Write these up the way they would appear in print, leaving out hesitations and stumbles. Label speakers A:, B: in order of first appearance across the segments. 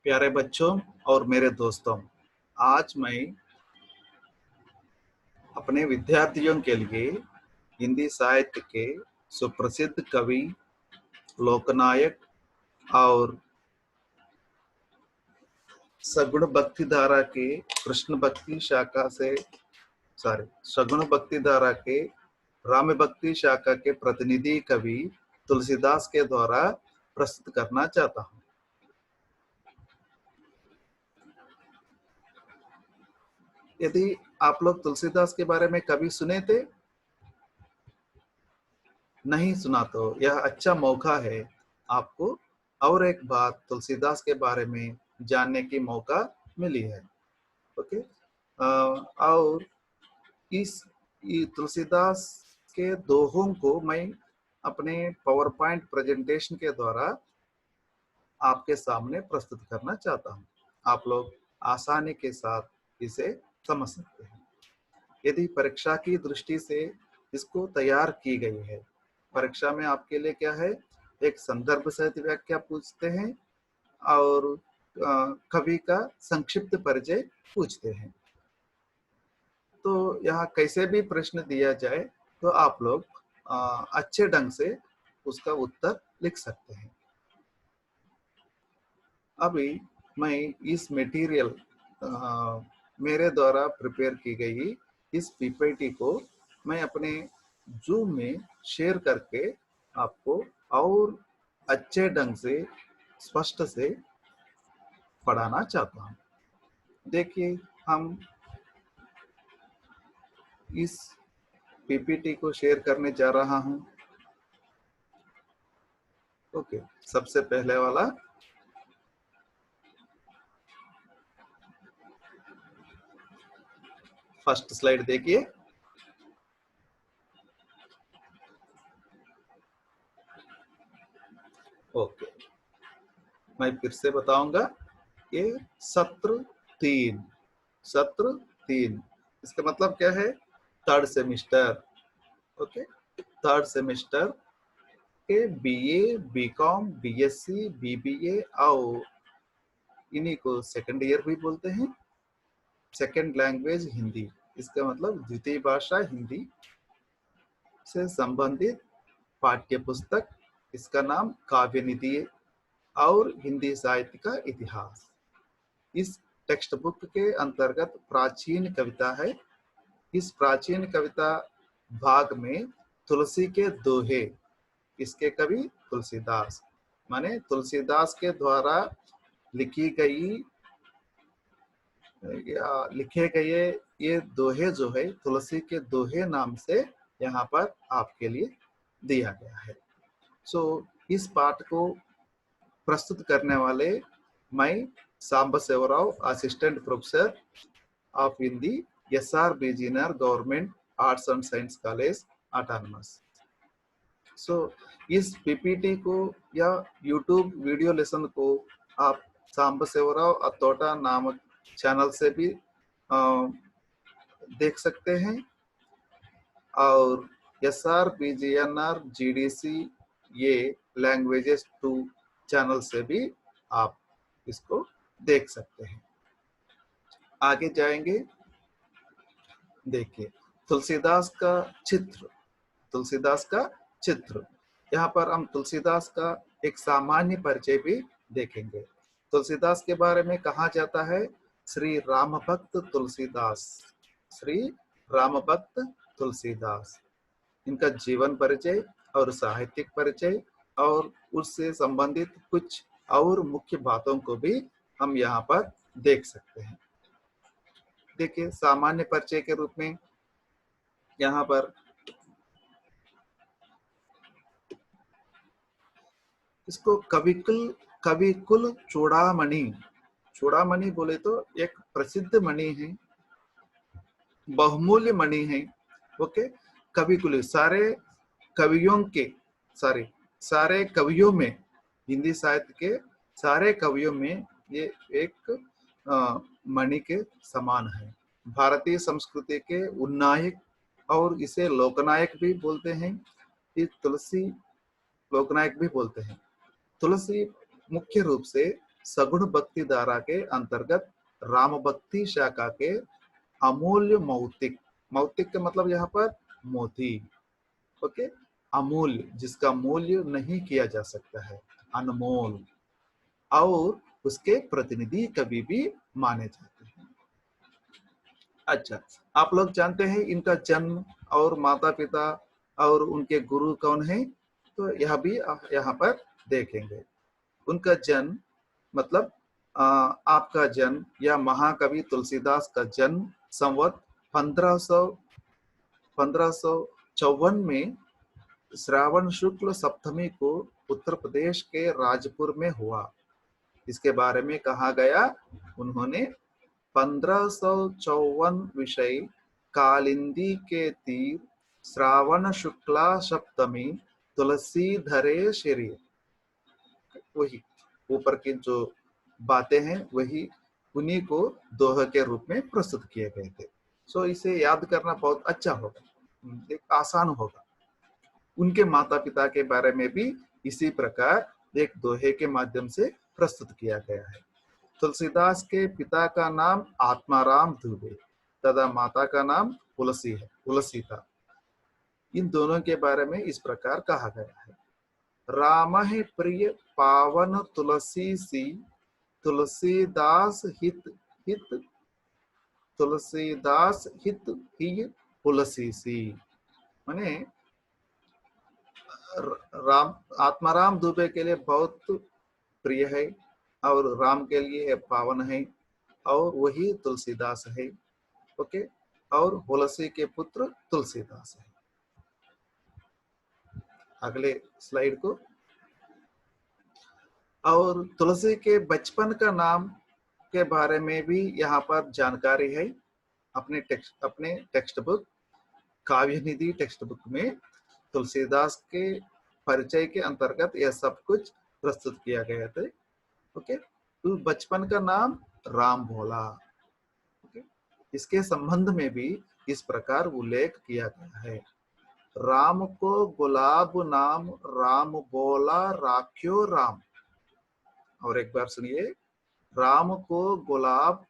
A: प्यारे बच्चों और मेरे दोस्तों, आज मैं अपने विद्यार्थियों के लिए हिंदी साहित्य के सुप्रसिद्ध कवि, लोकनायक और सगुण भक्ति धारा के कृष्ण भक्ति शाखा से सगुण भक्ति धारा के राम भक्ति शाखा के प्रतिनिधि कवि तुलसीदास के द्वारा प्रस्तुत करना चाहता हूँ। यदि आप लोग तुलसीदास के बारे में कभी सुने थे, नहीं सुना तो यह अच्छा मौका है आपको और एक बात तुलसीदास के बारे में जानने की मौका मिली है। ओके। और इस तुलसीदास के दोहों को मैं अपने पावर पॉइंट प्रेजेंटेशन के द्वारा आपके सामने प्रस्तुत करना चाहता हूं। आप लोग आसानी के साथ इसे समझ सकते हैं। यदि परीक्षा की दृष्टि से इसको तैयार की गई है, परीक्षा में आपके लिए क्या है, एक संदर्भ सहित व्याख्या पूछते हैं और कवि का संक्षिप्त परिचय पूछते हैं। तो यहाँ कैसे भी प्रश्न दिया जाए तो आप लोग अच्छे ढंग से उसका उत्तर लिख सकते हैं। अभी मैं इस मटेरियल मेरे द्वारा प्रिपेयर की गई इस पीपीटी को मैं अपने जूम में शेयर करके आपको और अच्छे ढंग से स्पष्ट से पढ़ाना चाहता हूँ। देखिए, हम इस पीपीटी को शेयर करने जा रहा हूँ। ओके, सबसे पहले वाला फर्स्ट स्लाइड देखिए। ओके, मैं फिर से बताऊंगा। ये सत्र 3 इसका मतलब क्या है? Third semester. Okay, third semester के बीए, बीकॉम, बीएससी, बीबीए और इन्हीं को सेकंड ईयर भी बोलते हैं। सेकंड लैंग्वेज हिंदी, इसका मतलब द्वितीय भाषा हिंदी से संबंधित पाठ्य पुस्तक, इसका नाम काव्य निधि और हिंदी साहित्य का इतिहास। इस टेक्स्ट बुक के अंतर्गत प्राचीन कविता है। इस प्राचीन कविता भाग में तुलसी के दोहे, इसके कवि तुलसीदास, माने तुलसीदास के द्वारा लिखे गए ये दोहे जो है तुलसी के दोहे नाम से यहाँ पर आपके लिए दिया गया है। इस पाठ को प्रस्तुत करने वाले मैं Samb Sevrao, assistant professor of Hindi, SR BGNR government arts and science college autonomous. इस पीपीटी को या यूट्यूब वीडियो लेसन को आप सांब सेवराव अतोटा नामक चैनल से भी देख सकते हैं और SR BGNR GDC ये लैंग्वेजेस 2 चैनल से भी आप इसको देख सकते हैं। आगे जाएंगे। देखिए, तुलसीदास का चित्र। यहाँ पर हम तुलसीदास का एक सामान्य परिचय भी देखेंगे। तुलसीदास के बारे में कहा जाता है श्री राम भक्त तुलसीदास। इनका जीवन परिचय और साहित्यिक परिचय और उससे संबंधित कुछ और मुख्य बातों को भी हम यहाँ पर देख सकते हैं। देखिए, सामान्य परिचय के रूप में यहाँ पर इसको कविकुल चूड़ामणि बोले तो एक प्रसिद्ध मणि है, बहुमूल्य मणि है। ओके, कविकुल सारे कवियों में, हिंदी साहित्य के सारे कवियों में ये एक मणि के समान है। भारतीय संस्कृति के उन्नायक और इसे लोकनायक भी बोलते हैं। तुलसी लोकनायक भी बोलते हैं। तुलसी मुख्य रूप से सगुण भक्ति धारा के अंतर्गत राम भक्ति शाखा के अमूल्य मौतिक, मौतिक का मतलब यहाँ पर मोती, ओके, अमूल्य जिसका मूल्य नहीं किया जा सकता है, अनमोल, और उसके प्रतिनिधि कभी भी माने जाते हैं। अच्छा, आप लोग जानते हैं इनका जन्म और माता पिता और उनके गुरु कौन है, तो यह भी यहाँ पर देखेंगे। उनका जन्म मतलब आपका जन्म या महाकवि तुलसीदास का जन्म संवत 1554 में श्रावण शुक्ल सप्तमी को उत्तर प्रदेश के राजपुर में हुआ। इसके बारे में कहा गया, उन्होंने 1554 विषय कालिंदी के तीर श्रावण शुक्ला सप्तमी तुलसी धरे शरीर, वही ऊपर की जो बातें हैं वही उन्हीं को दोहे के रूप में प्रस्तुत किए गए थे। सो इसे याद करना बहुत अच्छा होगा, एक आसान होगा। उनके माता पिता के बारे में भी इसी प्रकार एक दोहे के माध्यम से प्रस्तुत किया गया है। तुलसीदास के पिता का नाम आत्माराम दुबे तथा माता का नाम तुलसी है, तुलसी था। इन दोनों के बारे में इस प्रकार कहा गया है, राम है प्रिय पावन तुलसी सी, तुलसीदास हित हित, तुलसीदास हित ही तुलसी सी। माने राम, आत्माराम दुबे के लिए बहुत प्रिय है और राम के लिए पावन है, और वही तुलसीदास है, ओके, और तुलसी के पुत्र तुलसीदास है। अगले स्लाइड को, और तुलसी के बचपन का नाम के बारे में भी यहाँ पर जानकारी है। अपने टेक्स्ट बुक काव्य निधि टेक्स्ट बुक में तुलसीदास के परिचय के अंतर्गत यह सब कुछ प्रस्तुत किया गया था, ओके। तो बचपन का नाम राम भोला, ओके। इसके संबंध में भी इस प्रकार उल्लेख किया गया है, राम को गुलाब नाम राम बोला राख्यो राम। और एक बार सुनिए, राम को गुलाब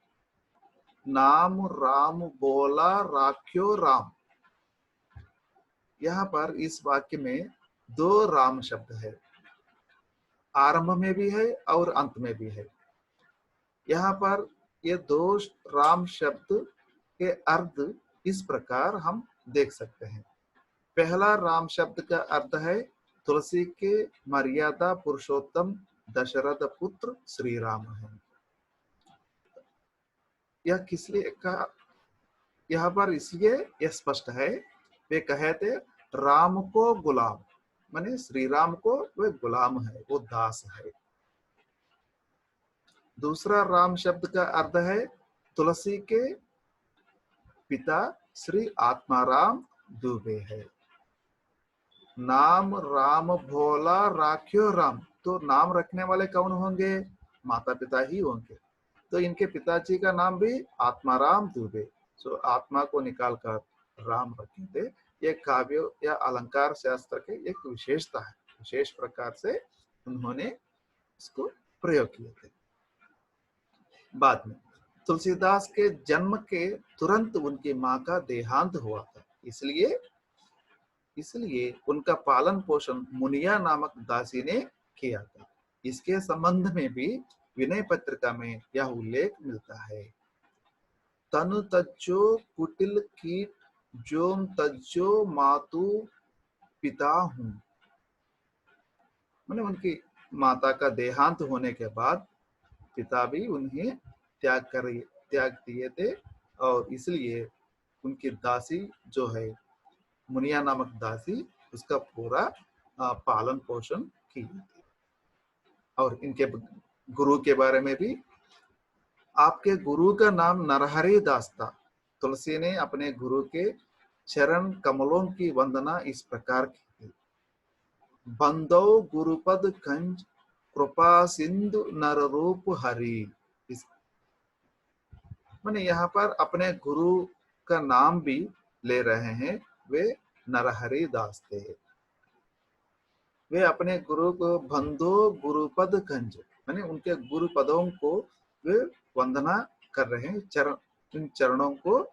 A: नाम राम बोला राख्यो राम। यहाँ पर इस वाक्य में दो राम शब्द है, आरंभ में भी है और अंत में भी है। यहाँ पर ये दो राम शब्द के अर्थ इस प्रकार हम देख सकते हैं। पहला राम शब्द का अर्थ है तुलसी के मर्यादा पुरुषोत्तम दशरथ पुत्र श्री राम है। यह किस लिए कहा, यहाँ पर इसलिए यह स्पष्ट है, वे कहे थे राम को गुलाम, माने श्री राम को वे गुलाम है, वो दास है। दूसरा राम शब्द का अर्थ है तुलसी के पिता श्री आत्माराम दुबे है। नाम राम भोला राख्यो राम, तो नाम रखने वाले कौन होंगे, माता पिता ही होंगे। तो इनके पिताजी का नाम भी आत्माराम दुबे, सो आत्मा को निकालकर राम रखे थे। ये काव्य या अलंकार शास्त्र के एक विशेषता है, विशेष प्रकार से उन्होंने इसको प्रयोग किए थे। बाद में तुलसीदास के जन्म के तुरंत उनकी माँ का देहांत हुआ था, इसलिए उनका पालन पोषण मुनिया नामक दासी ने किया था। इसके संबंध में भी विनय पत्रिका में यह उल्लेख मिलता है, तनु तज्जो कुटिल कीट जोम तज्जो मातु पिता हूं। मैंने उनकी माता का देहांत होने के बाद पिता भी उन्हें त्याग दिए थे, और इसलिए उनकी दासी जो है मुनिया नामक दासी, उसका पूरा पालन पोषण की। और इनके गुरु के बारे में भी, आपके गुरु का नाम नरहरि दास था। तुलसी ने अपने गुरु के चरण कमलों की वंदना इस प्रकार की थी, बंदो गुरुपद कंज कृपा सिंधु नर रूप हरि। मैंने यहाँ पर अपने गुरु का नाम भी ले रहे हैं, वे नरहरि दास थे। वे अपने गुरु को बंधो गुरुपद गंज, यानी उनके गुरु पदों को वे वंदना कर रहे हैं, चरण, इन चरणों को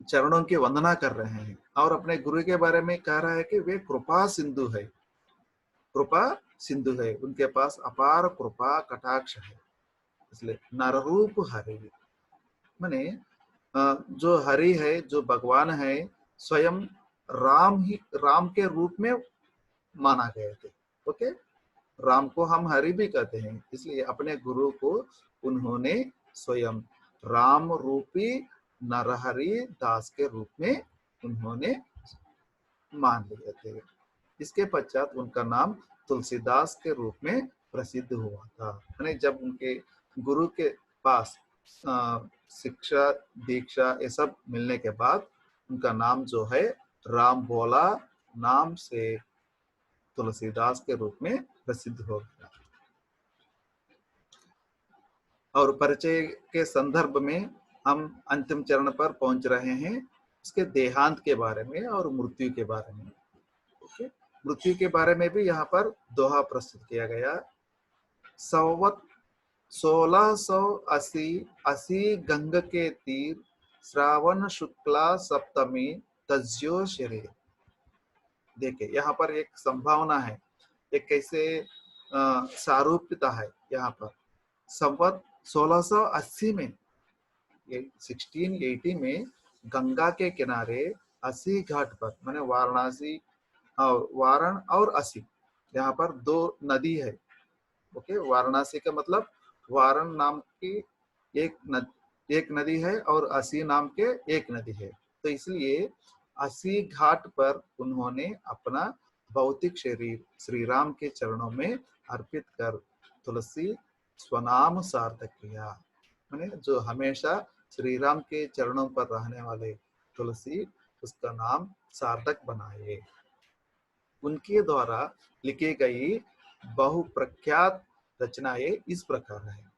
A: चरणों की वंदना कर रहे हैं। और अपने गुरु के बारे में कह रहा है कि वे कृपा सिंधु है, कृपा सिंधु है, उनके पास अपार कृपा कटाक्ष है। इसलिए नररूप हरि, माने जो हरि है, जो भगवान है, स्वयं राम ही राम के रूप में माना गए थे। ओके, राम को हम हरि भी कहते हैं, इसलिए अपने गुरु को उन्होंने स्वयं राम रूपी नरहरि दास के रूप में उन्होंने मान लिए थे। इसके पश्चात उनका नाम तुलसीदास के रूप में प्रसिद्ध हुआ था। यानी जब उनके गुरु के पास शिक्षा दीक्षा ये सब मिलने के बाद उनका नाम जो है राम भोला नाम से तुलसीदास के रूप में प्रसिद्ध हो गया। और परिचय के संदर्भ में हम अंतिम चरण पर पहुंच रहे हैं, उसके देहांत के बारे में और मृत्यु के बारे में। ओके, मृत्यु के बारे में भी यहाँ पर दोहा प्रस्तुत किया गया। संवत 1680 गंग के तीर, श्रावण शुक्ला सप्तमी तज्यो शरीर। देखिए यहाँ पर एक संभावना है, एक कैसे सारूप्यता है। यहाँ पर संवत 1680 में, 1680 में गंगा के किनारे 80 घाट पर, माने वाराणसी और वारण और 80, यहाँ पर दो नदी है। ओके, वाराणसी का मतलब वारण नाम की एक नदी है और 80 नाम के एक नदी है। तो इसलिए 80 घाट पर उन्होंने अपना भौतिक शरीर श्री राम के चरणों में अर्पित कर तुलसी स्वनाम सार्थक किया। माने जो हमेशा श्री राम के चरणों पर रहने वाले तुलसी, उसका नाम सार्थक बनाए। उनके द्वारा लिखी गई बहुप्रख्यात रचनाएं इस प्रकार है।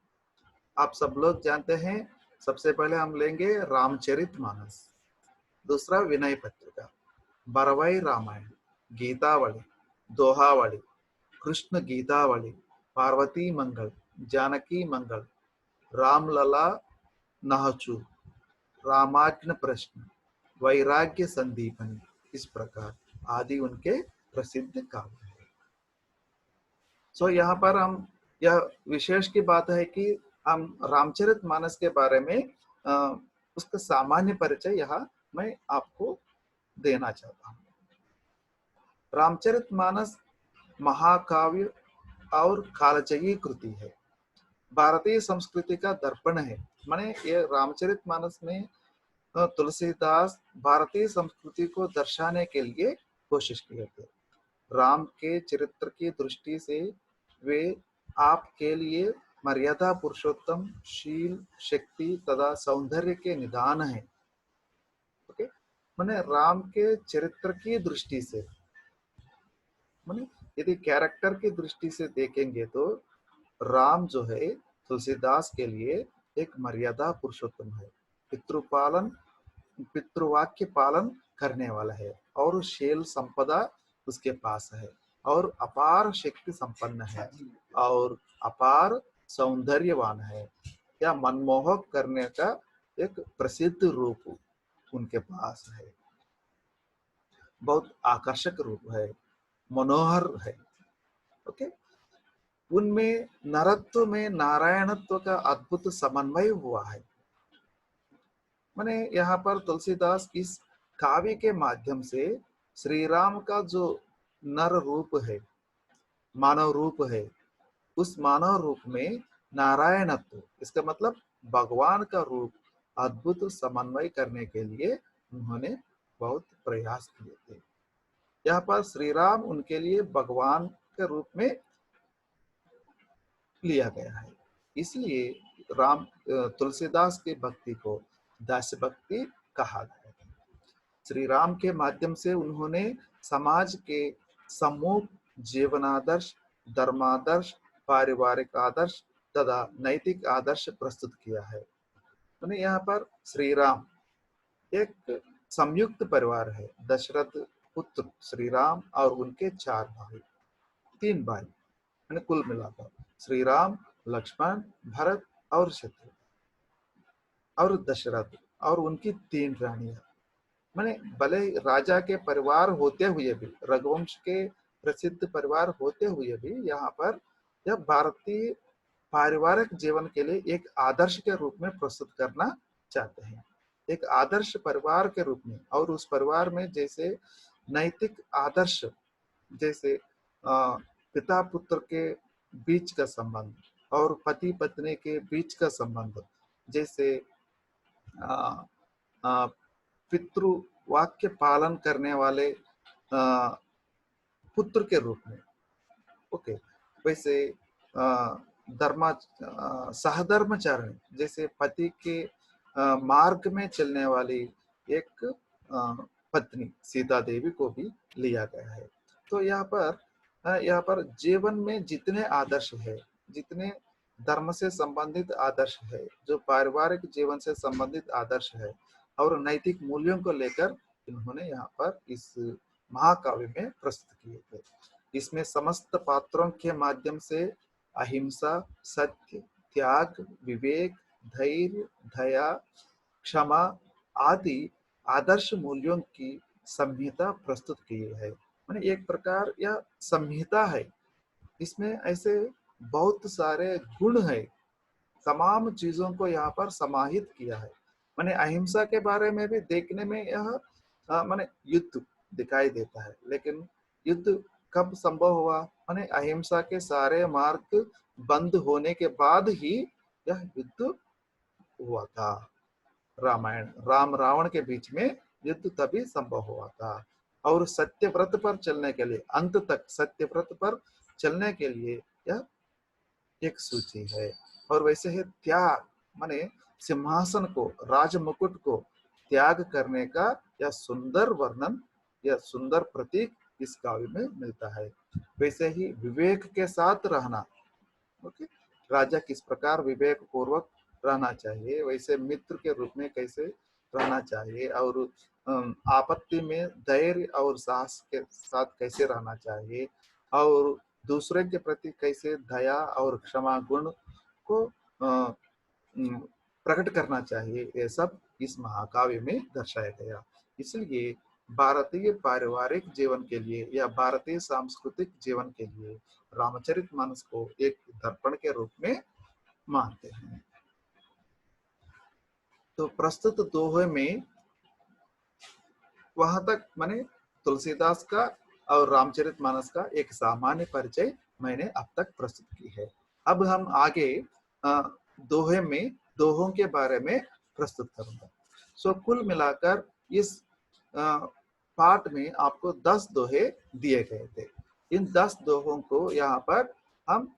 A: आप सब लोग जानते हैं, सबसे पहले हम लेंगे रामचरितमानस, दूसरा विनय पत्रिका, बरवई रामायण, गीतावली, दोहावली, कृष्ण गीतावली, पार्वती मंगल, जानकी मंगल, रामलला नहचू, रामाज्ञ प्रश्न, वैराग्य संदीपनी, इस प्रकार आदि उनके प्रसिद्ध काव्य है। सो यहाँ पर हम यह विशेष की बात है कि हम रामचरितमानस के बारे में उसका सामान्य परिचय यहाँ मैं आपको देना चाहता हूँ। रामचरितमानस महाकाव्य और कालजयी कृति है, भारतीय संस्कृति का दर्पण है। माने ये रामचरितमानस में तुलसीदास भारतीय संस्कृति को दर्शाने के लिए कोशिश किए थे। राम के चरित्र की दृष्टि से वे आपके लिए मर्यादा पुरुषोत्तम, शील, शक्ति तथा सौंदर्य के निदान है। ओके, माने राम के चरित्र की दृष्टि से, माने यदि कैरेक्टर की दृष्टि से देखेंगे तो राम जो है तुलसीदास के लिए एक मर्यादा पुरुषोत्तम है, पितृपालन पितृवाक्य पालन करने वाला है और शील संपदा उसके पास है और अपार शक्ति संपन्न है और अपार सौंदर्यवान है। या मनमोहक करने का एक प्रसिद्ध रूप उनके पास है, बहुत आकर्षक रूप है, मनोहर है। ओके, उनमें नरत्व में नारायणत्व का अद्भुत समन्वय हुआ है। माने यहाँ पर तुलसीदास इस काव्य के माध्यम से श्री राम का जो नर रूप है, मानव रूप है, उस मानव रूप में नारायणत्व, इसका मतलब भगवान का रूप अद्भुत समन्वय करने के लिए उन्होंने बहुत प्रयास किए थे। यहाँ पर श्री राम उनके लिए भगवान के रूप में लिया गया है, इसलिए राम तुलसीदास की भक्ति को दास्य भक्ति कहा गया है। श्री राम के माध्यम से उन्होंने समाज के सम्मुख जीवनादर्श, धर्मादर्श, पारिवारिक आदर्श तथा नैतिक आदर्श प्रस्तुत किया है। यहाँ पर श्री राम एक संयुक्त परिवार है, दशरथ पुत्र श्री राम और उनके 4 भाई, 3 भाई, मैंने कुल मिलाकर श्री राम, लक्ष्मण, भरत और शत्रु और दशरथ और उनकी 3 रानियां। मैंने भले राजा के परिवार होते हुए भी, रघुवंश के प्रसिद्ध परिवार होते हुए भी, यहाँ पर यह भारतीय पारिवारिक जीवन के लिए एक आदर्श के रूप में प्रस्तुत करना चाहते हैं, एक आदर्श परिवार के रूप में। और उस परिवार में जैसे नैतिक आदर्श, जैसे पिता पुत्र के बीच का संबंध और पति पत्नी के बीच का संबंध, जैसे पितृ वाक्य पालन करने वाले पुत्र के रूप में, ओके, वैसे सहधर्मचारिणी, जैसे पति के मार्ग में चलने वाली एक पत्नी सीता देवी को भी लिया गया है। तो यहाँ पर जीवन में जितने आदर्श है, जितने धर्म से संबंधित आदर्श है, जो पारिवारिक जीवन से संबंधित आदर्श है और नैतिक मूल्यों को लेकर इन्होंने यहाँ पर इस महाकाव्य में प्रस्तुत किए थे। इसमें समस्त पात्रों के माध्यम से अहिंसा, सत्य, त्याग, विवेक, धैर्य, दया, क्षमा आदि आदर्श मूल्यों की संहिता प्रस्तुत की है। माने एक प्रकार यह संहिता है, इसमें ऐसे बहुत सारे गुण है, तमाम चीजों को यहाँ पर समाहित किया है। माने अहिंसा के बारे में भी देखने में यह माने युद्ध दिखाई देता है, लेकिन युद्ध कब संभव हुआ? माने अहिंसा के सारे मार्ग बंद होने के बाद ही यह युद्ध हुआ था। रामायण राम रावण के बीच में युद्ध तभी संभव हुआ था। और सत्य व्रत पर चलने के लिए, अंत तक सत्य व्रत पर चलने के लिए यह एक सूची है। और वैसे ही त्याग, माने सिंहासन को, राज मुकुट को त्याग करने का यह सुंदर वर्णन, यह सुंदर प्रतीक इस काव्य में मिलता है। वैसे ही विवेक के साथ रहना, ओके, राजा किस प्रकार विवेक पूर्वक रहना चाहिए, वैसे मित्र के रूप में कैसे रहना चाहिए, और आपत्ति में धैर्य और साहस के साथ कैसे रहना चाहिए, और दूसरे के प्रति कैसे दया और क्षमा गुण को प्रकट करना चाहिए, ये सब इस महाकाव्य में दर्शाया गया। इसलिए भारतीय पारिवारिक जीवन के लिए या भारतीय सांस्कृतिक जीवन के लिए रामचरितमानस को एक दर्पण के रूप में मानते हैं। तो प्रस्तुत दोहे में वहां तक मैंने तुलसीदास का और रामचरितमानस का एक सामान्य परिचय मैंने अब तक प्रस्तुत की है। अब हम आगे दोहे में दोहों के बारे में प्रस्तुत करूंगा। सो कुल मिलाकर इस पाठ में आपको 10 दोहे दिए गए थे। इन 10 दोहों को यहाँ पर हम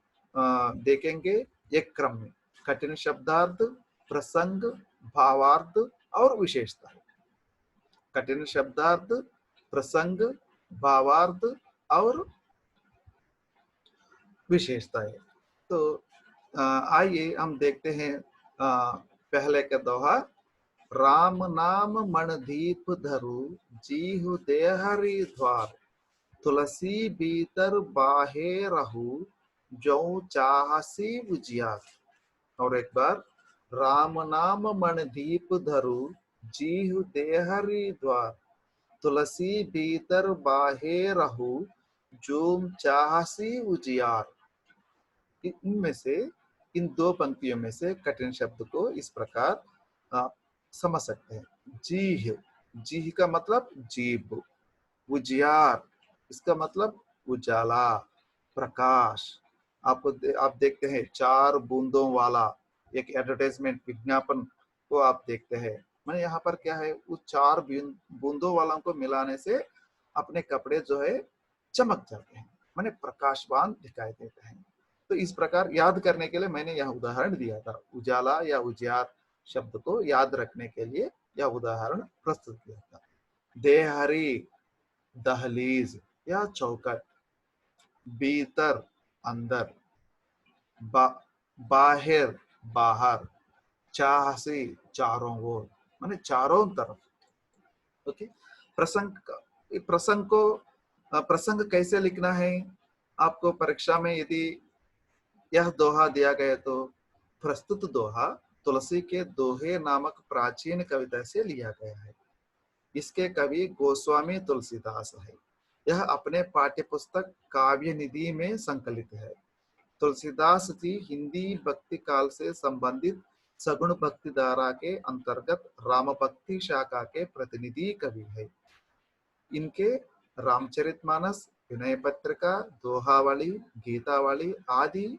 A: देखेंगे एक क्रम में, कठिन शब्दार्थ, प्रसंग, भावार्थ और विशेषता। कठिन शब्दार्थ, प्रसंग, भावार्थ और विशेषताएं। तो आइए हम देखते हैं पहले का दोहा। राम नाम मणदीप धरु, जीहु देहरि द्वार, तुलसी भीतर बाहे रहु, जो चाहसी उजियार। और एक बार, राम नाम मणदीप धरु, जीहु देहरि द्वार, तुलसी भीतर बाहे रहु, जोम चाहसी उजियार। इनमें से, इन 2 पंक्तियों में से कठिन शब्द को इस प्रकार आप समझ सकते हैं। जीह, जीह का मतलब जीभ, उजियार इसका मतलब उजाला, प्रकाश। आप देखते हैं 4 बूंदों वाला एक एडवर्टाइजमेंट, विज्ञापन को आप देखते हैं। मैंने यहाँ पर क्या है, वो 4 बूंदों वालों को मिलाने से अपने कपड़े जो है चमक जाते हैं, मैंने प्रकाशवान दिखाई देते हैं। तो इस प्रकार याद करने के लिए मैंने यह उदाहरण दिया था। उजाला या उजियार शब्द को याद रखने के लिए यह उदाहरण प्रस्तुत किया था। देहरी, दहलीज या चौखट, भीतर अंदर, बाहर बाहर, चाहसी चारों ओर, माने चारों तरफ। ओके, प्रसंग प्रसंग को प्रसंग कैसे लिखना है? आपको परीक्षा में यदि यह दोहा दिया गया तो प्रस्तुत दोहा तुलसी के दोहे नामक प्राचीन कविता से लिया गया है। इसके कवि गोस्वामी तुलसीदास है। यह अपने पाठ्य पुस्तक काव्य निधि में संकलित है। तुलसीदास जी हिंदी भक्ति काल से संबंधित सगुण भक्ति धारा के अंतर्गत राम भक्ति शाखा के प्रतिनिधि कवि है। इनके रामचरितमानस, विनय पत्रिका, दोहावली, गीतावली आदि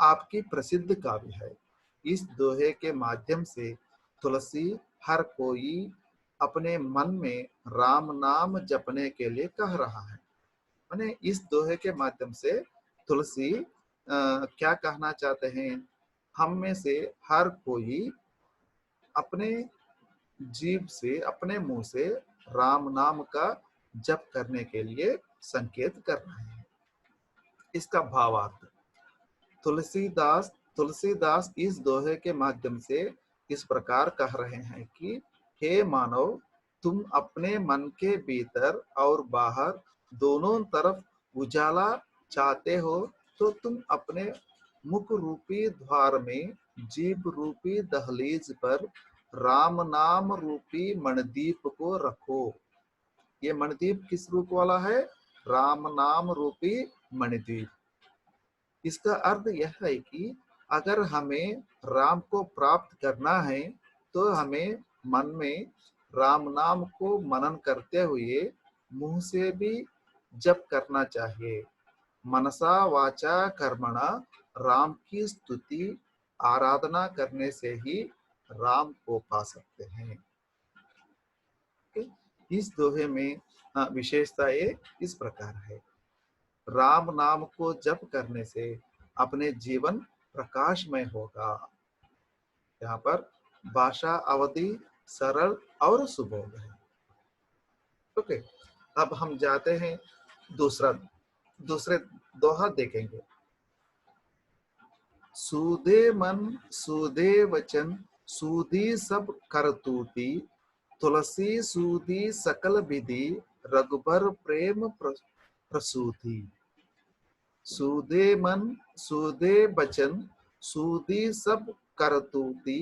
A: आपकी प्रसिद्ध काव्य है। इस दोहे के माध्यम से तुलसी हर कोई अपने मन में राम नाम जपने के लिए कह रहा है। माने इस दोहे के माध्यम से तुलसी क्या कहना चाहते हैं? हम में से हर कोई अपने जीभ से, अपने मुंह से राम नाम का जप करने के लिए संकेत कर रहे हैं। इसका भावार्थ तुलसीदास इस दोहे के माध्यम से इस प्रकार कह रहे हैं कि हे मानव, तुम अपने मन के भीतर और बाहर दोनों तरफ उजाला चाहते हो तो तुम अपने मुख रूपी द्वार में जीभ रूपी दहलीज पर राम नाम रूपी मणदीप को रखो। ये मणदीप किस रूप वाला है? राम नाम रूपी मणिद्वीप। इसका अर्थ यह है कि अगर हमें राम को प्राप्त करना है तो हमें मन में राम नाम को मनन करते हुए मुंह से भी जप करना चाहिए। मनसा वाचा कर्मणा राम की स्तुति आराधना करने से ही राम को पा सकते हैं। इस दोहे में विशेषता ये इस प्रकार है। राम नाम को जप करने से अपने जीवन प्रकाशमय होगा। यहाँ पर भाषा अवधि सरल और सुबोध है। ओके, अब हम जाते हैं दूसरे दोहा देखेंगे। सूदे मन सूदे वचन सूदी सब करतूती, तुलसी सूदी सकल विधि रघुबर प्रेम प्रसूति। सूदे मन सूदे बचन सूदी सब करतूती,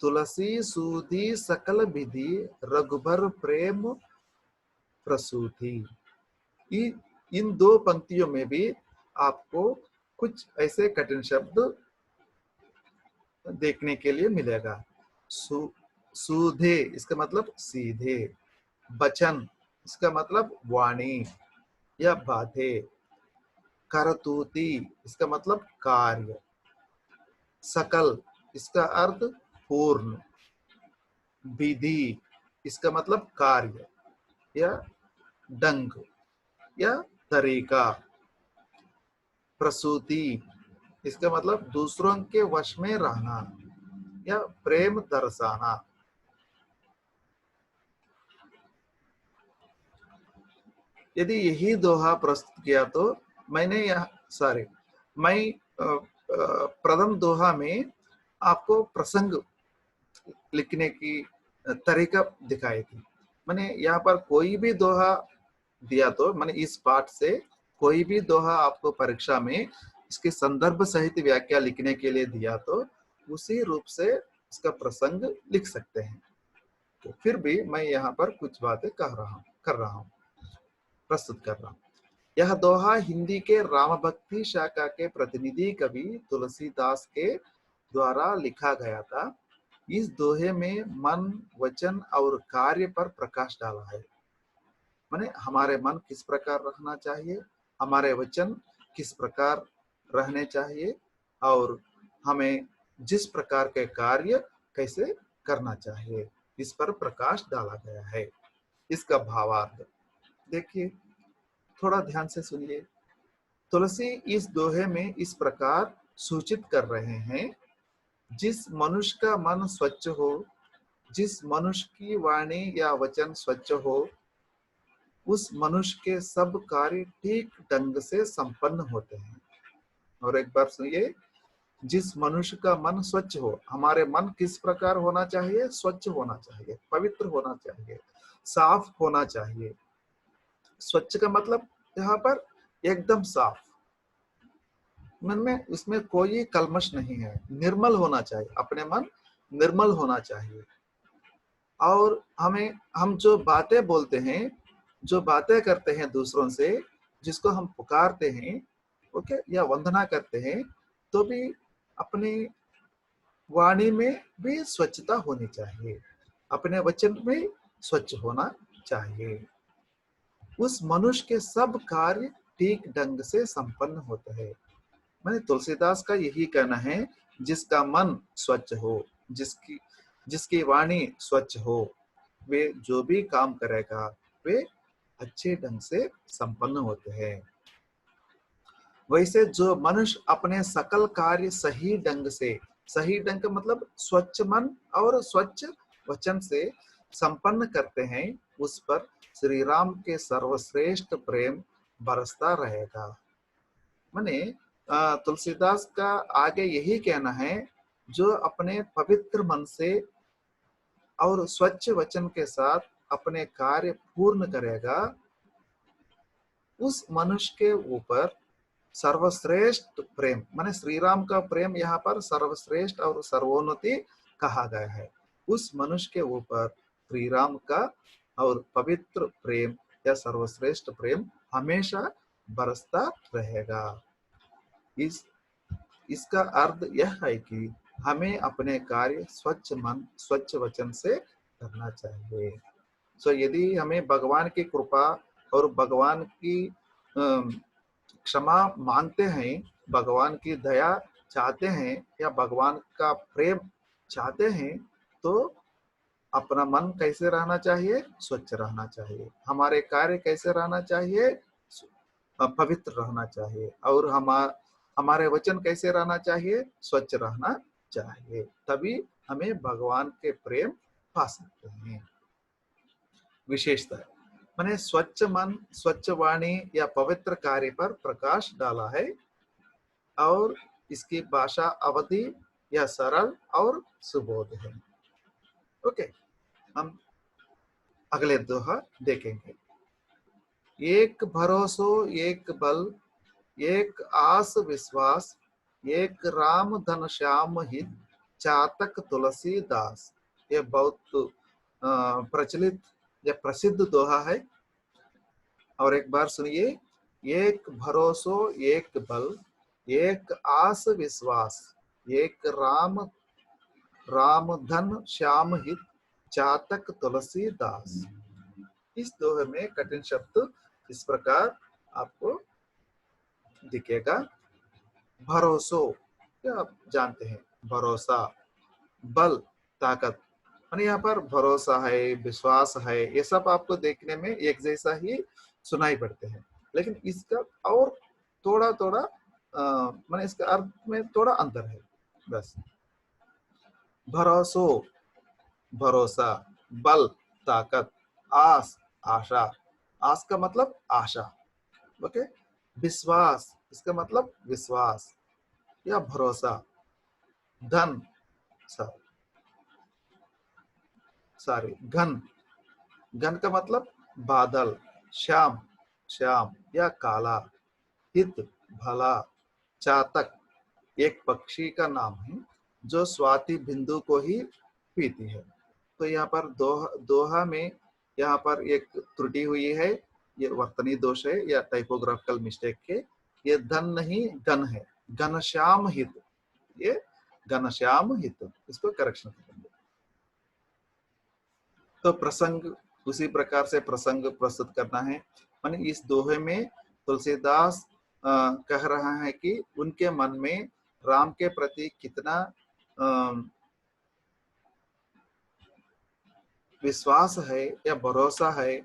A: तुलसी सूदी सकल विधि रघुबर प्रेम प्रसूति। इन दो पंक्तियों में भी आपको कुछ ऐसे कठिन शब्द देखने के लिए मिलेगा। सूधे इसका मतलब सीधे, बचन इसका मतलब वाणी या बाधे, करतूती इसका मतलब कार्य, सकल इसका अर्थ पूर्ण, विधि इसका मतलब कार्य या ढंग या तरीका, प्रसूति इसका मतलब दूसरों के वश में रहना या प्रेम दर्शाना। यदि यही दोहा प्रस्तुत किया तो मैं प्रथम दोहा में आपको प्रसंग लिखने की तरीका दिखाई थी। मैंने यहाँ पर कोई भी दोहा दिया तो मैंने इस पाठ से कोई भी दोहा आपको परीक्षा में इसके संदर्भ सहित व्याख्या लिखने के लिए दिया तो उसी रूप से इसका प्रसंग लिख सकते हैं। तो फिर भी मैं यहाँ पर कुछ बातें प्रस्तुत कर रहा हूँ। यह दोहा हिंदी के राम भक्ति शाखा के प्रतिनिधि कवि तुलसीदास के द्वारा लिखा गया था। इस दोहे में मन, वचन और कार्य पर प्रकाश डाला है। माने हमारे मन किस प्रकार रहना चाहिए, हमारे वचन किस प्रकार रहने चाहिए और हमें जिस प्रकार के कार्य कैसे करना चाहिए, इस पर प्रकाश डाला गया है। इसका भावार्थ देखिए, थोड़ा ध्यान से सुनिए। तुलसी इस दोहे में इस प्रकार सूचित कर रहे हैं, जिस मनुष्य का मन स्वच्छ हो, जिस मनुष्य की वाणी या वचन स्वच्छ हो, उस मनुष्य के सब कार्य ठीक ढंग से संपन्न होते हैं। और एक बार सुनिए, जिस मनुष्य का मन स्वच्छ हो, हमारे मन किस प्रकार होना चाहिए? स्वच्छ होना चाहिए, पवित्र होना चाहिए, साफ होना चाहिए। स्वच्छ का मतलब यहाँ पर एकदम साफ, मन में उसमें कोई कलमश नहीं है, निर्मल होना चाहिए, अपने मन निर्मल होना चाहिए। और हम जो बातें बोलते हैं, जो बातें करते हैं दूसरों से, जिसको हम पुकारते हैं, ओके, या वंदना करते हैं, तो भी अपनी वाणी में भी स्वच्छता होनी चाहिए, अपने वचन में स्वच्छ होना चाहिए। उस मनुष्य के सब कार्य ठीक ढंग से संपन्न होते हैं। मैंने तुलसीदास का यही कहना है, जिसका मन स्वच्छ हो, जिसकी जिसकी वाणी स्वच्छ हो, वे जो भी काम करेगा वे अच्छे ढंग से संपन्न होते हैं। वैसे जो मनुष्य अपने सकल कार्य सही ढंग से, सही ढंग का मतलब स्वच्छ मन और स्वच्छ वचन से संपन्न करते हैं, उस पर श्री राम के सर्वश्रेष्ठ प्रेम बरसता रहेगा। माने तुलसीदास का आगे यही कहना है, जो अपने पवित्र मन से और स्वच्छ वचन के साथ अपने कार्य पूर्ण करेगा, उस मनुष्य के ऊपर सर्वश्रेष्ठ प्रेम, माने श्री राम का प्रेम यहाँ पर सर्वश्रेष्ठ और सर्वोन्नति कहा गया है। उस मनुष्य के ऊपर श्री राम का और पवित्र प्रेम या सर्वश्रेष्ठ प्रेम हमेशा बरसता रहेगा। इसका अर्थ यह है कि हमें अपने कार्य स्वच्छ मन स्वच्छ वचन से करना चाहिए। यदि हमें भगवान की कृपा और भगवान की क्षमा मांगते हैं, भगवान की दया चाहते हैं या भगवान का प्रेम चाहते हैं, तो अपना मन कैसे रहना चाहिए? स्वच्छ रहना चाहिए। हमारे कार्य कैसे रहना चाहिए? पवित्र रहना चाहिए। और हमारे वचन कैसे रहना चाहिए? स्वच्छ रहना चाहिए। तभी हमें भगवान के प्रेम पा सकते हैं। विशेषता, मैंने स्वच्छ मन स्वच्छ वाणी या पवित्र कार्य पर प्रकाश डाला है, और इसकी भाषा अवधि या सरल और सुबोध है। ओके, हम अगले दोहा देखेंगे। एक भरोसो एक बल, एक आस विश्वास, एक राम धन श्याम हित, चातक तुलसीदास। ये बहुत प्रचलित या प्रसिद्ध दोहा है। और एक बार सुनिए। एक भरोसो एक बल, एक आस विश्वास, एक राम धन श्याम हित, चातक तुलसीदास। इस दोहे में कठिन शब्द इस प्रकार आपको दिखेगा। भरोसो, क्या आप जानते हैं? भरोसा, बल, ताकत। यहाँ पर भरोसा है, विश्वास है, ये सब आपको देखने में एक जैसा ही सुनाई पड़ते हैं, लेकिन इसका और थोड़ा थोड़ा मैंने इसका अर्थ में थोड़ा अंतर है बस। भरोसो भरोसा, बल ताकत, आस आशा, आस का मतलब आशा, ओके। विश्वास, इसका मतलब विश्वास या भरोसा। धन, घन, घन का मतलब बादल। श्याम, श्याम या काला। हित, भला। चातक, एक पक्षी का नाम है जो स्वाति बिंदु को ही पीती है। तो यहाँ पर दोहा में यहाँ पर एक त्रुटि हुई है, ये वर्तनी दोष है या टाइपोग्राफिकल मिस्टेक के। ये धन नहीं घन है, घनश्याम हित, ये घनश्याम हित, इसको करेक्शन करेंगे। तो प्रसंग उसी प्रकार से प्रसंग प्रस्तुत करना है। माने इस दोहे में तुलसीदास कह रहा है कि उनके मन में राम के प्रति कितना विश्वास है या भरोसा है,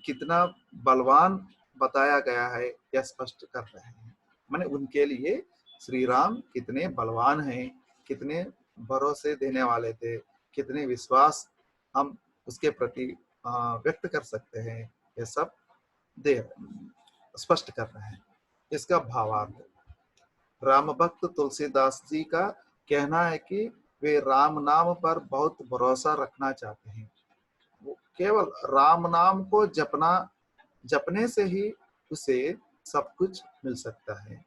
A: कितना बलवान बताया गया है या स्पष्ट कर रहे हैं। माने उनके लिए श्री राम कितने बलवान हैं, कितने भरोसे देने वाले थे, कितने विश्वास हम उसके प्रति व्यक्त कर सकते हैं, ये सब स्पष्ट कर रहे हैं। इसका भावार्थ, राम भक्त तुलसीदास जी का कहना है कि वे राम नाम पर बहुत भरोसा रखना चाहते हैं। केवल राम नाम को जपने से ही उसे सब कुछ मिल सकता है।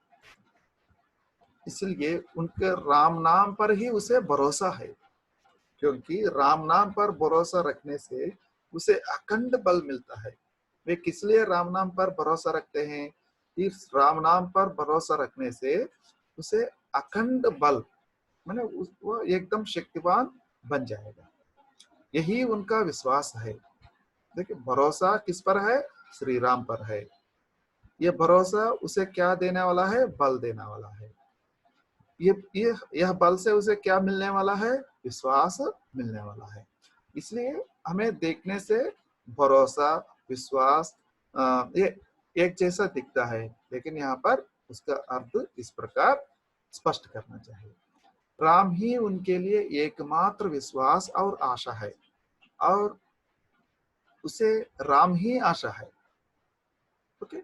A: इसलिए उनके राम नाम पर ही उसे भरोसा है, क्योंकि राम नाम पर भरोसा रखने से उसे अखंड बल मिलता है। वे किस लिए राम नाम पर भरोसा रखते हैं? इस राम नाम पर भरोसा रखने से उसे अखंड बल, माने वो एकदम शक्तिवान बन जाएगा। यही उनका विश्वास है। देखिए, भरोसा किस पर है? श्री राम पर है। ये भरोसा उसे क्या देने वाला है? बल देने वाला है। यह बल से उसे क्या मिलने वाला है? विश्वास मिलने वाला है। इसलिए हमें देखने से भरोसा, विश्वास ये एक जैसा दिखता है, लेकिन यहाँ पर उसका अर्थ इस प्रकार स्पष्ट करना चाहिए। राम ही उनके लिए एकमात्र विश्वास और आशा है, और उसे राम ही आशा है। ओके,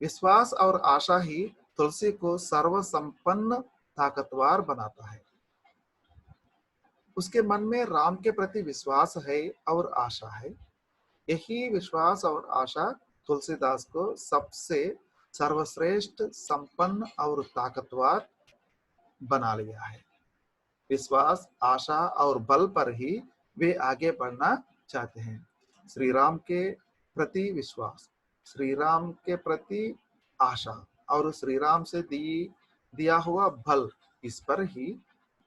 A: विश्वास और आशा ही तुलसी को सर्वसंपन्न ताकतवर बनाता है। उसके मन में राम के प्रति विश्वास है और आशा है। यही विश्वास और आशा तुलसीदास को सबसे सर्वश्रेष्ठ, संपन्न और ताकतवर बना लिया है। विश्वास, आशा और बल पर ही वे आगे बढ़ना चाहते हैं। श्री राम के प्रति विश्वास, श्री राम के प्रति आशा और श्री राम से दिया हुआ बल, इस पर ही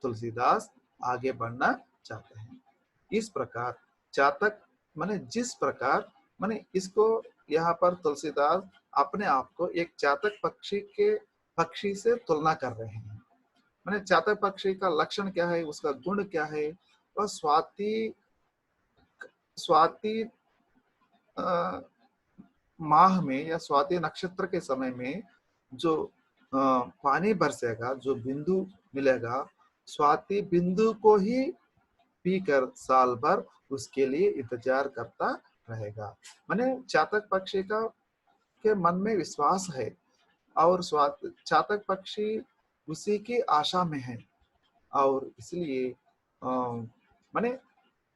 A: तुलसीदास आगे बढ़ना चाहते हैं। इस प्रकार चातक, माने जिस प्रकार, माने इसको यहाँ पर तुलसीदास अपने आप को एक चातक पक्षी से तुलना कर रहे हैं। माने चातक पक्षी का लक्षण क्या है, उसका गुण क्या है? वह स्वाति माह में या स्वाति नक्षत्र के समय में जो पानी बरसेगा, जो बिंदु मिलेगा, स्वाति बिंदु को ही पीकर साल भर उसके लिए इंतजार करता रहेगा। माने चातक पक्षी का के मन में विश्वास है, और चातक पक्षी उसी की आशा में है, और इसलिए माने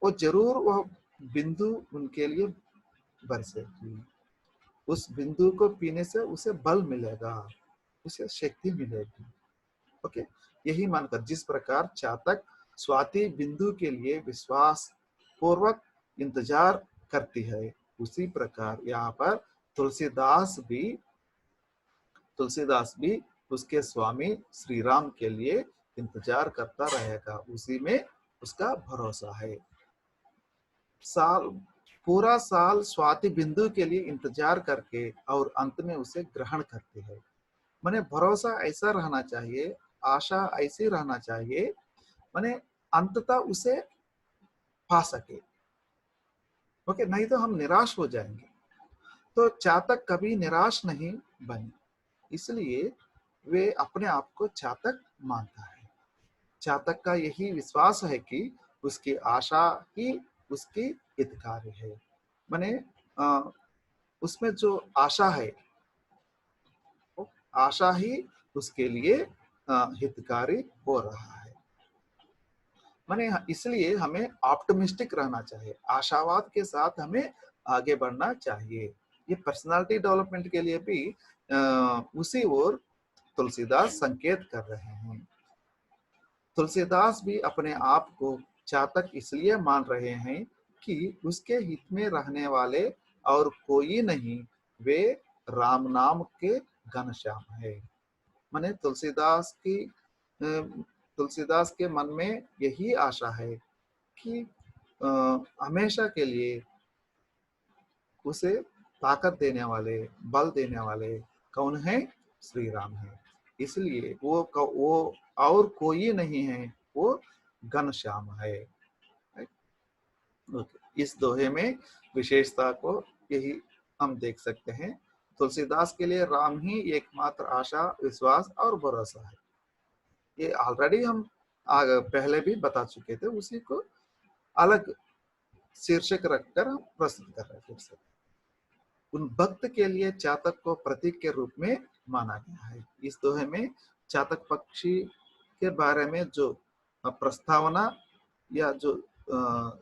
A: वो जरूर वह बिंदु उनके लिए बरसेगी। उस बिंदु को पीने से उसे बल मिलेगा, उसे शक्ति मिलेगी। ओके, यही मानकर जिस प्रकार चातक स्वाति बिंदु के लिए विश्वास पूर्वक इंतजार करती है, उसी प्रकार यहाँ पर तुलसीदास भी उसके स्वामी श्री राम के लिए इंतजार करता रहेगा। उसी में उसका भरोसा है। पूरा साल स्वाति बिंदु के लिए इंतजार करके और अंत में उसे ग्रहण करती है। माने भरोसा ऐसा रहना चाहिए, आशा ऐसी रहना चाहिए, माने अंततः उसे पा सके। ओके, नहीं तो हम निराश हो जाएंगे। तो चातक कभी निराश नहीं बने, इसलिए वे अपने आप को चातक मानता है। चातक का यही विश्वास है कि उसकी आशा ही उसकी हितकारी है। माने उसमें जो आशा है, आशा ही उसके लिए हितकारी हो रहा है। माने इसलिए हमें ऑप्टिमिस्टिक रहना चाहिए, आशावाद के साथ हमें आगे बढ़ना चाहिए। ये पर्सनालिटी डेवलपमेंट के लिए भी उसी ओर तुलसीदास संकेत कर रहे हैं। तुलसीदास भी अपने आप को चातक इसलिए मान रहे हैं कि उसके हित में रहने वाले और कोई नहीं, वे राम नाम के घनश्याम है। माने तुलसीदास के मन में यही आशा है कि हमेशा के लिए उसे ताकत देने वाले, बल देने वाले कौन है? श्री राम है। इसलिए वो और कोई नहीं है, वो घनश्याम है। इस दोहे में विशेषता को यही हम देख सकते हैं। तुलसीदास के लिए राम ही एकमात्र आशा, विश्वास और भरोसा है। ये ऑलरेडी हम पहले भी बता चुके थे, उसी को अलग शीर्षक रखकर हम प्रस्तुत कर रहे हैं। फिर से उन भक्त के लिए चातक को प्रतीक के रूप में माना गया है। इस दोहे में चातक पक्षी के बारे में जो प्रस्तावना या जो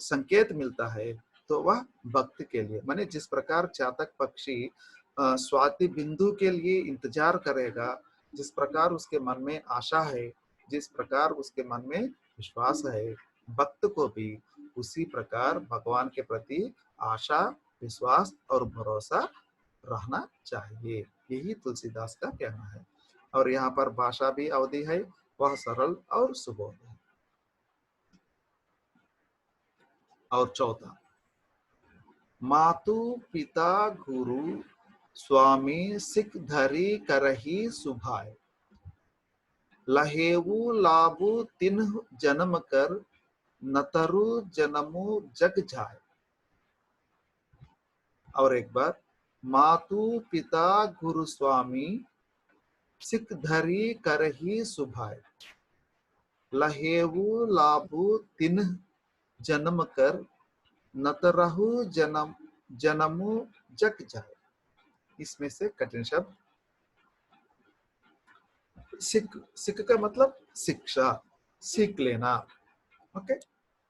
A: संकेत मिलता है, तो वह भक्त के लिए, माने जिस प्रकार चातक पक्षी स्वाति बिंदु के लिए इंतजार करेगा, जिस प्रकार उसके मन में आशा है, जिस प्रकार उसके मन में विश्वास है, भक्त को भी उसी प्रकार भगवान के प्रति आशा, विश्वास और भरोसा रहना चाहिए। यही तुलसीदास का कहना है। और यहाँ पर भाषा भी अवधि है, वह सरल और सुबोध है। और चौथा, मातु पिता गुरु स्वामी सिख धरी करही सुभाय, लहेवु लाभु तिन्ह जन्म कर, नतरु जन्मु जग जाय। और एक बार, मातु पिता गुरु स्वामी सिख धरी करही सुभाय, लहेवु लाभु तिन्ह जन्म कर, नतरहु जन्मु जग जाय। इसमें से कठिन शब्द, सिख, सिख का मतलब शिक्षा, सीख लेना। ओके,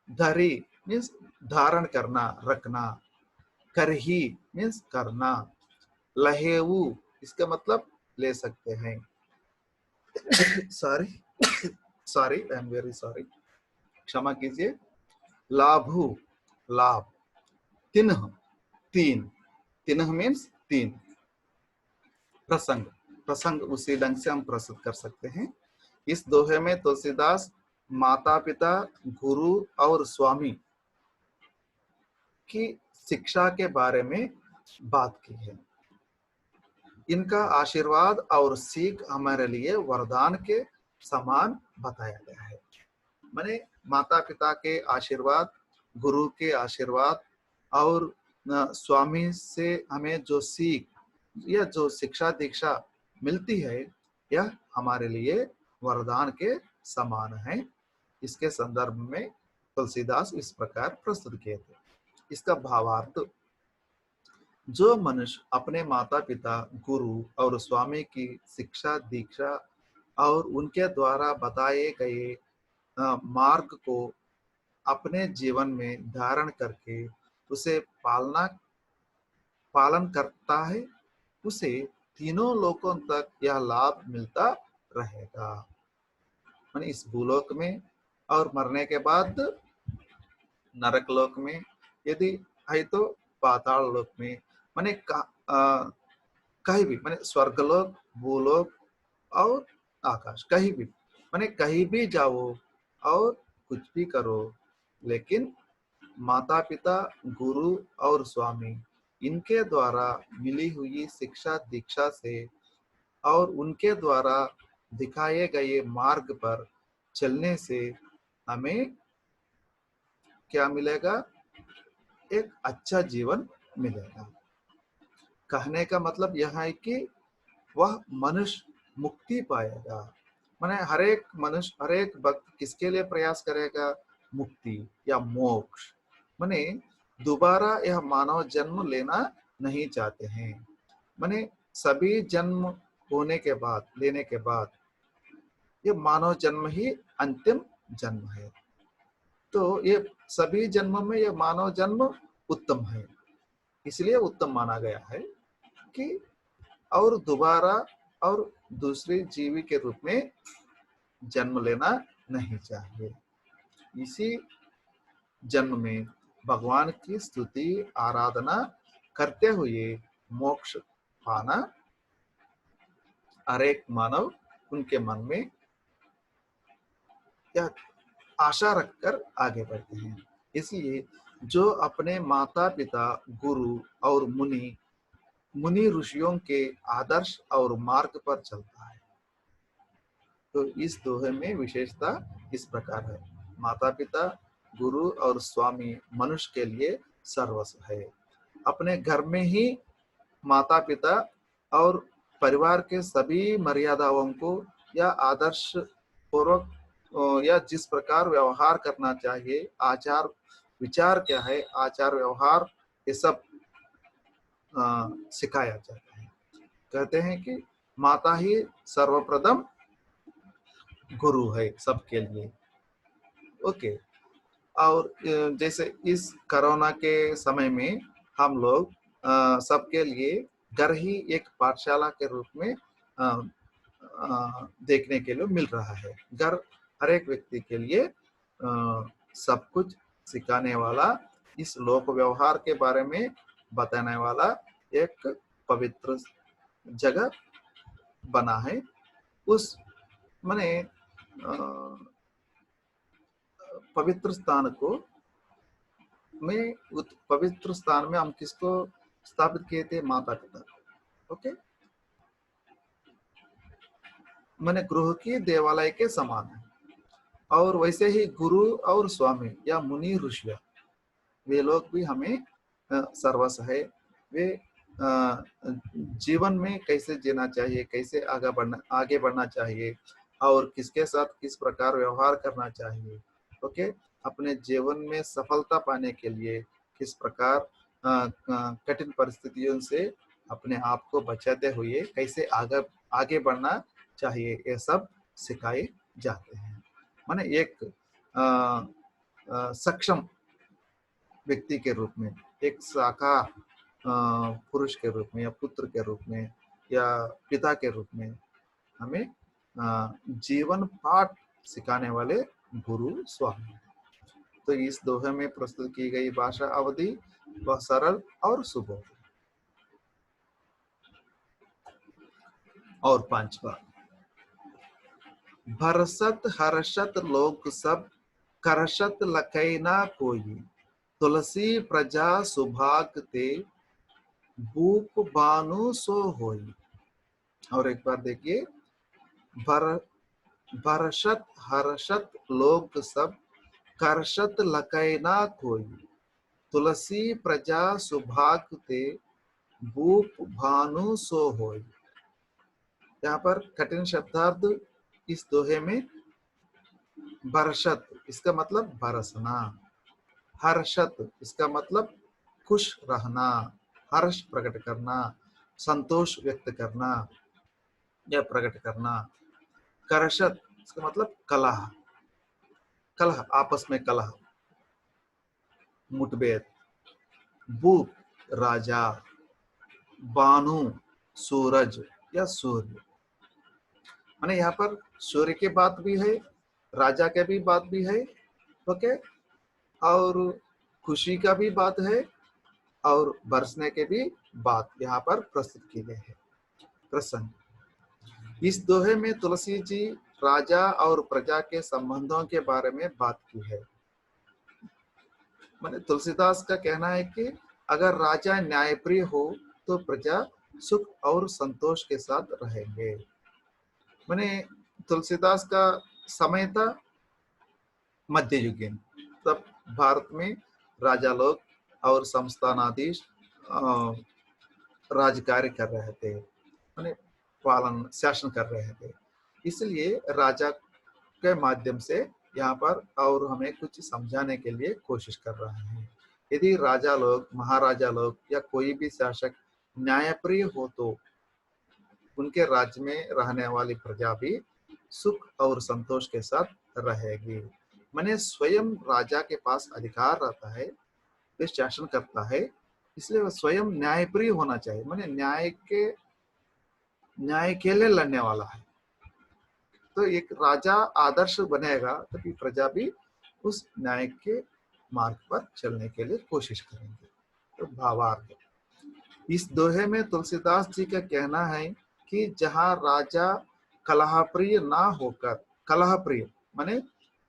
A: धरी मीन्स धारण करना, रखना, करही मीन्स करना, लहेवु इसका मतलब ले सकते हैं। Sorry sorry, I am very sorry, क्षमा कीजिए। लाभु लाभ, तिन्ह तीन, तिन्ह मीन्स तीन, प्रसंग, प्रसंग उसी ढंग से हम प्रस्तुत कर सकते हैं। इस दोहे में तुलसीदास माता पिता, गुरु और स्वामी की शिक्षा के बारे में बात की है। इनका आशीर्वाद और सीख हमारे लिए वरदान के समान बताया गया है। माने माता पिता के आशीर्वाद, गुरु के आशीर्वाद और स्वामी से हमें जो सीख या जो शिक्षा दीक्षा मिलती है, यह हमारे लिए वरदान के समान है। इसके संदर्भ में तुलसीदास इस प्रकार प्रस्तुत किए थे। इसका भावार्थ, जो मनुष्य अपने माता पिता, गुरु और स्वामी की शिक्षा दीक्षा और उनके द्वारा बताए गए मार्ग को अपने जीवन में धारण करके उसे पालन करता है, उसे तीनों लोकों तक यह लाभ मिलता रहेगा। माने इस भूलोक में और मरने के बाद नरक लोक में, यदि है तो पाताल लोक में, माने कहीं भी, माने स्वर्गलोक, भूलोक और आकाश, कहीं भी, माने कहीं भी जाओ और कुछ भी करो, लेकिन माता पिता, गुरु और स्वामी इनके द्वारा मिली हुई शिक्षा दीक्षा से और उनके द्वारा दिखाए गए मार्ग पर चलने से हमें क्या मिलेगा? एक अच्छा जीवन मिलेगा। कहने का मतलब यह है कि वह मनुष्य मुक्ति पाएगा। माने हर एक मनुष्य, हर एक भक्त किसके लिए प्रयास करेगा? मुक्ति या मोक्ष। माने दोबारा यह मानव जन्म लेना नहीं चाहते हैं। माने सभी जन्म होने के बाद, लेने के बाद, ये मानव जन्म ही अंतिम जन्म है। तो ये सभी जन्म में ये मानव जन्म उत्तम है, इसलिए उत्तम माना गया है कि और दोबारा और दूसरे जीवी के रूप में जन्म लेना नहीं चाहिए। इसी जन्म में भगवान की स्तुति आराधना करते हुए मोक्ष पाना हर एक मानव उनके मन में यह आशा रखकर आगे बढ़ते हैं। इसलिए जो अपने माता पिता, गुरु और मुनि ऋषियों के आदर्श और मार्ग पर चलता है, तो इस दोहे में विशेषता इस प्रकार है। माता पिता, गुरु और स्वामी मनुष्य के लिए सर्वस्व है। अपने घर में ही माता पिता और परिवार के सभी मर्यादाओं को या आदर्श पूर्वक या जिस प्रकार व्यवहार करना चाहिए, आचार विचार क्या है, आचार व्यवहार, ये सब सिखाया जाता है। कहते हैं कि माता ही सर्वप्रथम गुरु है सबके लिए। ओके, और जैसे इस कोरोना के समय में हम लोग सबके लिए घर ही एक पाठशाला के रूप में देखने के लिए मिल रहा है। घर हर एक व्यक्ति के लिए सब कुछ सिखाने वाला, इस लोक व्यवहार के बारे में बताने वाला एक पवित्र जगह बना है। उस माने पवित्र स्थान को में पवित्र स्थान में हम किसको स्थापित किए थे? माता पिता। ओके, मैंने गृह की देवालय के समान है। और वैसे ही गुरु और स्वामी या मुनि ऋषि, वे लोग भी हमें सर्वस्व है। वे जीवन में कैसे जीना चाहिए, कैसे आगे बढ़ना चाहिए और किसके साथ किस प्रकार व्यवहार करना चाहिए। ओके, अपने जीवन में सफलता पाने के लिए किस प्रकार कठिन परिस्थितियों से अपने आप को बचाते हुए कैसे आगे बढ़ना चाहिए, ये सब सिखाए जाते हैं। माने एक सक्षम व्यक्ति के रूप में, एक साकार पुरुष के रूप में या पुत्र के रूप में या पिता के रूप में हमें जीवन पाठ सिखाने वाले गुरु स्वामी। तो इस दोहे में प्रस्तुत की गई भाषा अवधि वह सरल और सुबोध। और पांचवा, भरसत हर्षत लोक सब, करसत लखै ना कोई, तुलसी प्रजा सुभाग ते, भूप बानु सो होई। और एक बार देखिए, भरसत हर्षत लोक सब, करसत लखै ना कोई, तुलसी प्रजा सुभाग ते, भूप भानु सो होई। यहाँ पर कठिन शब्दार्थ इस दोहे में, बरसत इसका मतलब बरसना, हर्षत इसका मतलब खुश रहना, हर्ष प्रकट करना, संतोष व्यक्त करना या प्रकट करना। करशत इसका मतलब कलह, कलह आपस में कलह, मुठभेड़। भूप राजा, बानु सूरज या सूर्य। माने यहाँ पर सूर्य की बात भी है, राजा के भी बात भी है। ओके, और खुशी का भी बात है और बरसने के भी बात यहाँ पर प्रस्तुत की गई है। प्रसंग, इस दोहे में तुलसी जी राजा और प्रजा के संबंधों के बारे में बात की है। माने तुलसीदास का कहना है कि अगर राजा न्यायप्रिय हो तो प्रजा सुख और संतोष के साथ रहेंगे। माने तुलसीदास का समय था मध्ययुगीन, तब भारत में राजा लोग और संस्थानाधीश राज कार्य कर रहे थे, माने पालन शासन कर रहे थे। इसलिए राजा के माध्यम से यहाँ पर और हमें कुछ समझाने के लिए कोशिश कर रहे हैं। यदि राजा लोग, महाराजा लोग या कोई भी शासक न्यायप्रिय हो तो उनके राज्य में रहने वाली प्रजा भी सुख और संतोष के साथ रहेगी। माने स्वयं राजा के पास अधिकार रहता है, वे शासन करता है, इसलिए वह स्वयं न्यायप्रिय होना चाहिए। माने न्याय के लिए लड़ने वाला है। तो एक राजा आदर्श बनेगा तभी प्रजा भी उस न्याय के मार्ग पर चलने के लिए कोशिश करेंगे। तो भावार्थ, इस दोहे में तुलसीदास जी का कहना है कि जहाँ राजा कलहप्रिय ना होकर, कलहप्रिय माने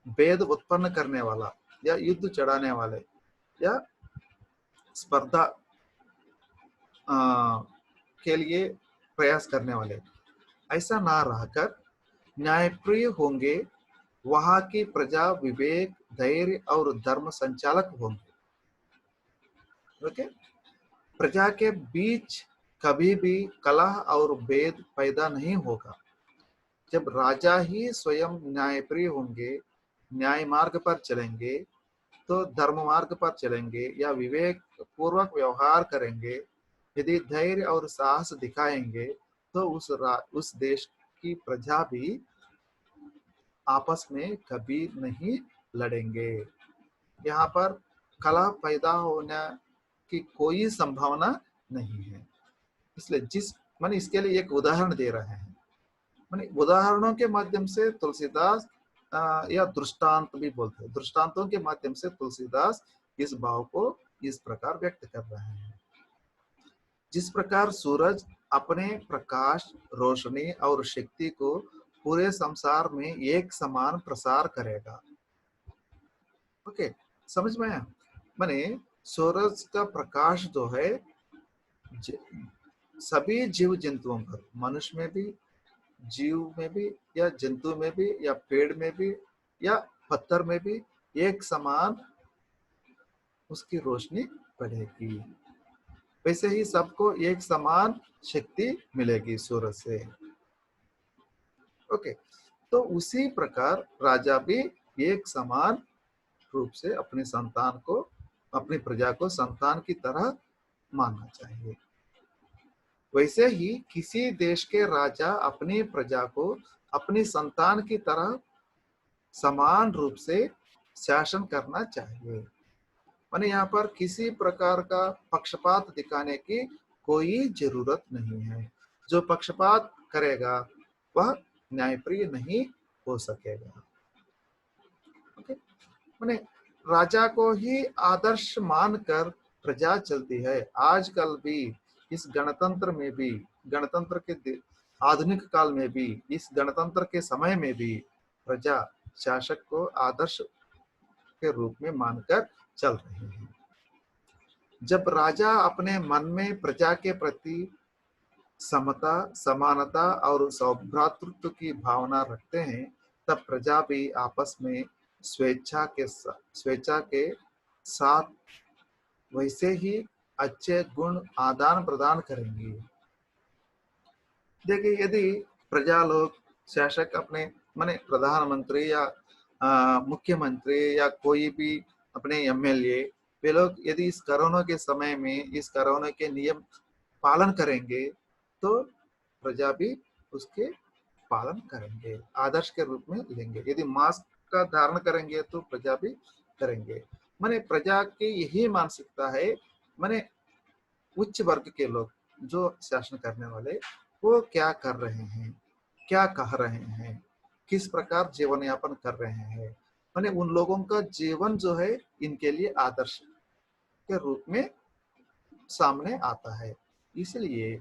A: भेद उत्पन्न करने वाला या युद्ध चढ़ाने वाले या स्पर्धा के लिए प्रयास करने वाले, ऐसा ना रहकर न्यायप्रिय होंगे, वहां की प्रजा विवेक, धैर्य और धर्म संचालक होंगे। ओके, प्रजा के बीच कभी भी कलह और भेद पैदा नहीं होगा। जब राजा ही स्वयं न्यायप्रिय होंगे, न्याय मार्ग पर चलेंगे, तो धर्म मार्ग पर चलेंगे या विवेक पूर्वक व्यवहार करेंगे, यदि धैर्य और साहस दिखाएंगे, तो उस देश की प्रजा भी आपस में कभी नहीं लड़ेंगे। यहाँ पर कलह पैदा होने की कोई संभावना नहीं है। इसलिए माने इसके लिए एक उदाहरण दे रहे हैं। माने उदाहरणों के माध्यम से तुलसीदास या दृष्टांत भी बोलते हैं, दृष्टांतों के माध्यम से तुलसीदास इस भाव को इस प्रकार व्यक्त कर रहे हैं। जिस प्रकार सूरज अपने प्रकाश, रोशनी और शक्ति को पूरे संसार में एक समान प्रसार करेगा। ओके, समझ में आया? माने सूरज का प्रकाश जो है सभी जीव जंतुओं पर, मनुष्य में भी, जीव में भी, या जंतु में भी, या पेड़ में भी, या पत्थर में भी एक समान उसकी रोशनी पड़ेगी। वैसे ही सबको एक समान शक्ति मिलेगी सूरज से। ओके, तो उसी प्रकार राजा भी एक समान रूप से अपनी संतान को, अपनी प्रजा को संतान की तरह मानना चाहिए। वैसे ही किसी देश के राजा अपनी प्रजा को अपनी संतान की तरह समान रूप से शासन करना चाहिए। माने यहाँ पर किसी प्रकार का पक्षपात दिखाने की कोई जरूरत नहीं है। जो पक्षपात करेगा वह न्यायप्रिय नहीं हो सकेगा। ओके, माने राजा को ही आदर्श मानकर प्रजा चलती है। आजकल भी इस गणतंत्र में भी, गणतंत्र के आधुनिक काल में भी, इस गणतंत्र के समय में भी प्रजा शासक को आदर्श के रूप में मानकर चल रही है। जब राजा अपने मन में प्रजा के प्रति समता, समानता और सौभ्रातृत्व की भावना रखते हैं, तब प्रजा भी आपस में स्वेच्छा के साथ वैसे ही अच्छे गुण आदान प्रदान करेंगी। देखिए, यदि प्रजा लोग, शासक अपने माने प्रधानमंत्री या मुख्यमंत्री या कोई भी अपने एमएलए, वे लोग यदि इस कोरोना के समय में इस कोरोना के नियम पालन करेंगे तो प्रजा भी उसके पालन करेंगे, आदर्श के रूप में लेंगे। यदि मास्क का धारण करेंगे तो प्रजा भी करेंगे। माने प्रजा की यही मानसिकता है। माने उच्च वर्ग के लोग जो शासन करने वाले, वो क्या कर रहे हैं, क्या कह रहे हैं, किस प्रकार जीवन यापन कर रहे हैं, माने उन लोगों का जीवन जो है इनके लिए आदर्श के रूप में सामने आता है। इसलिए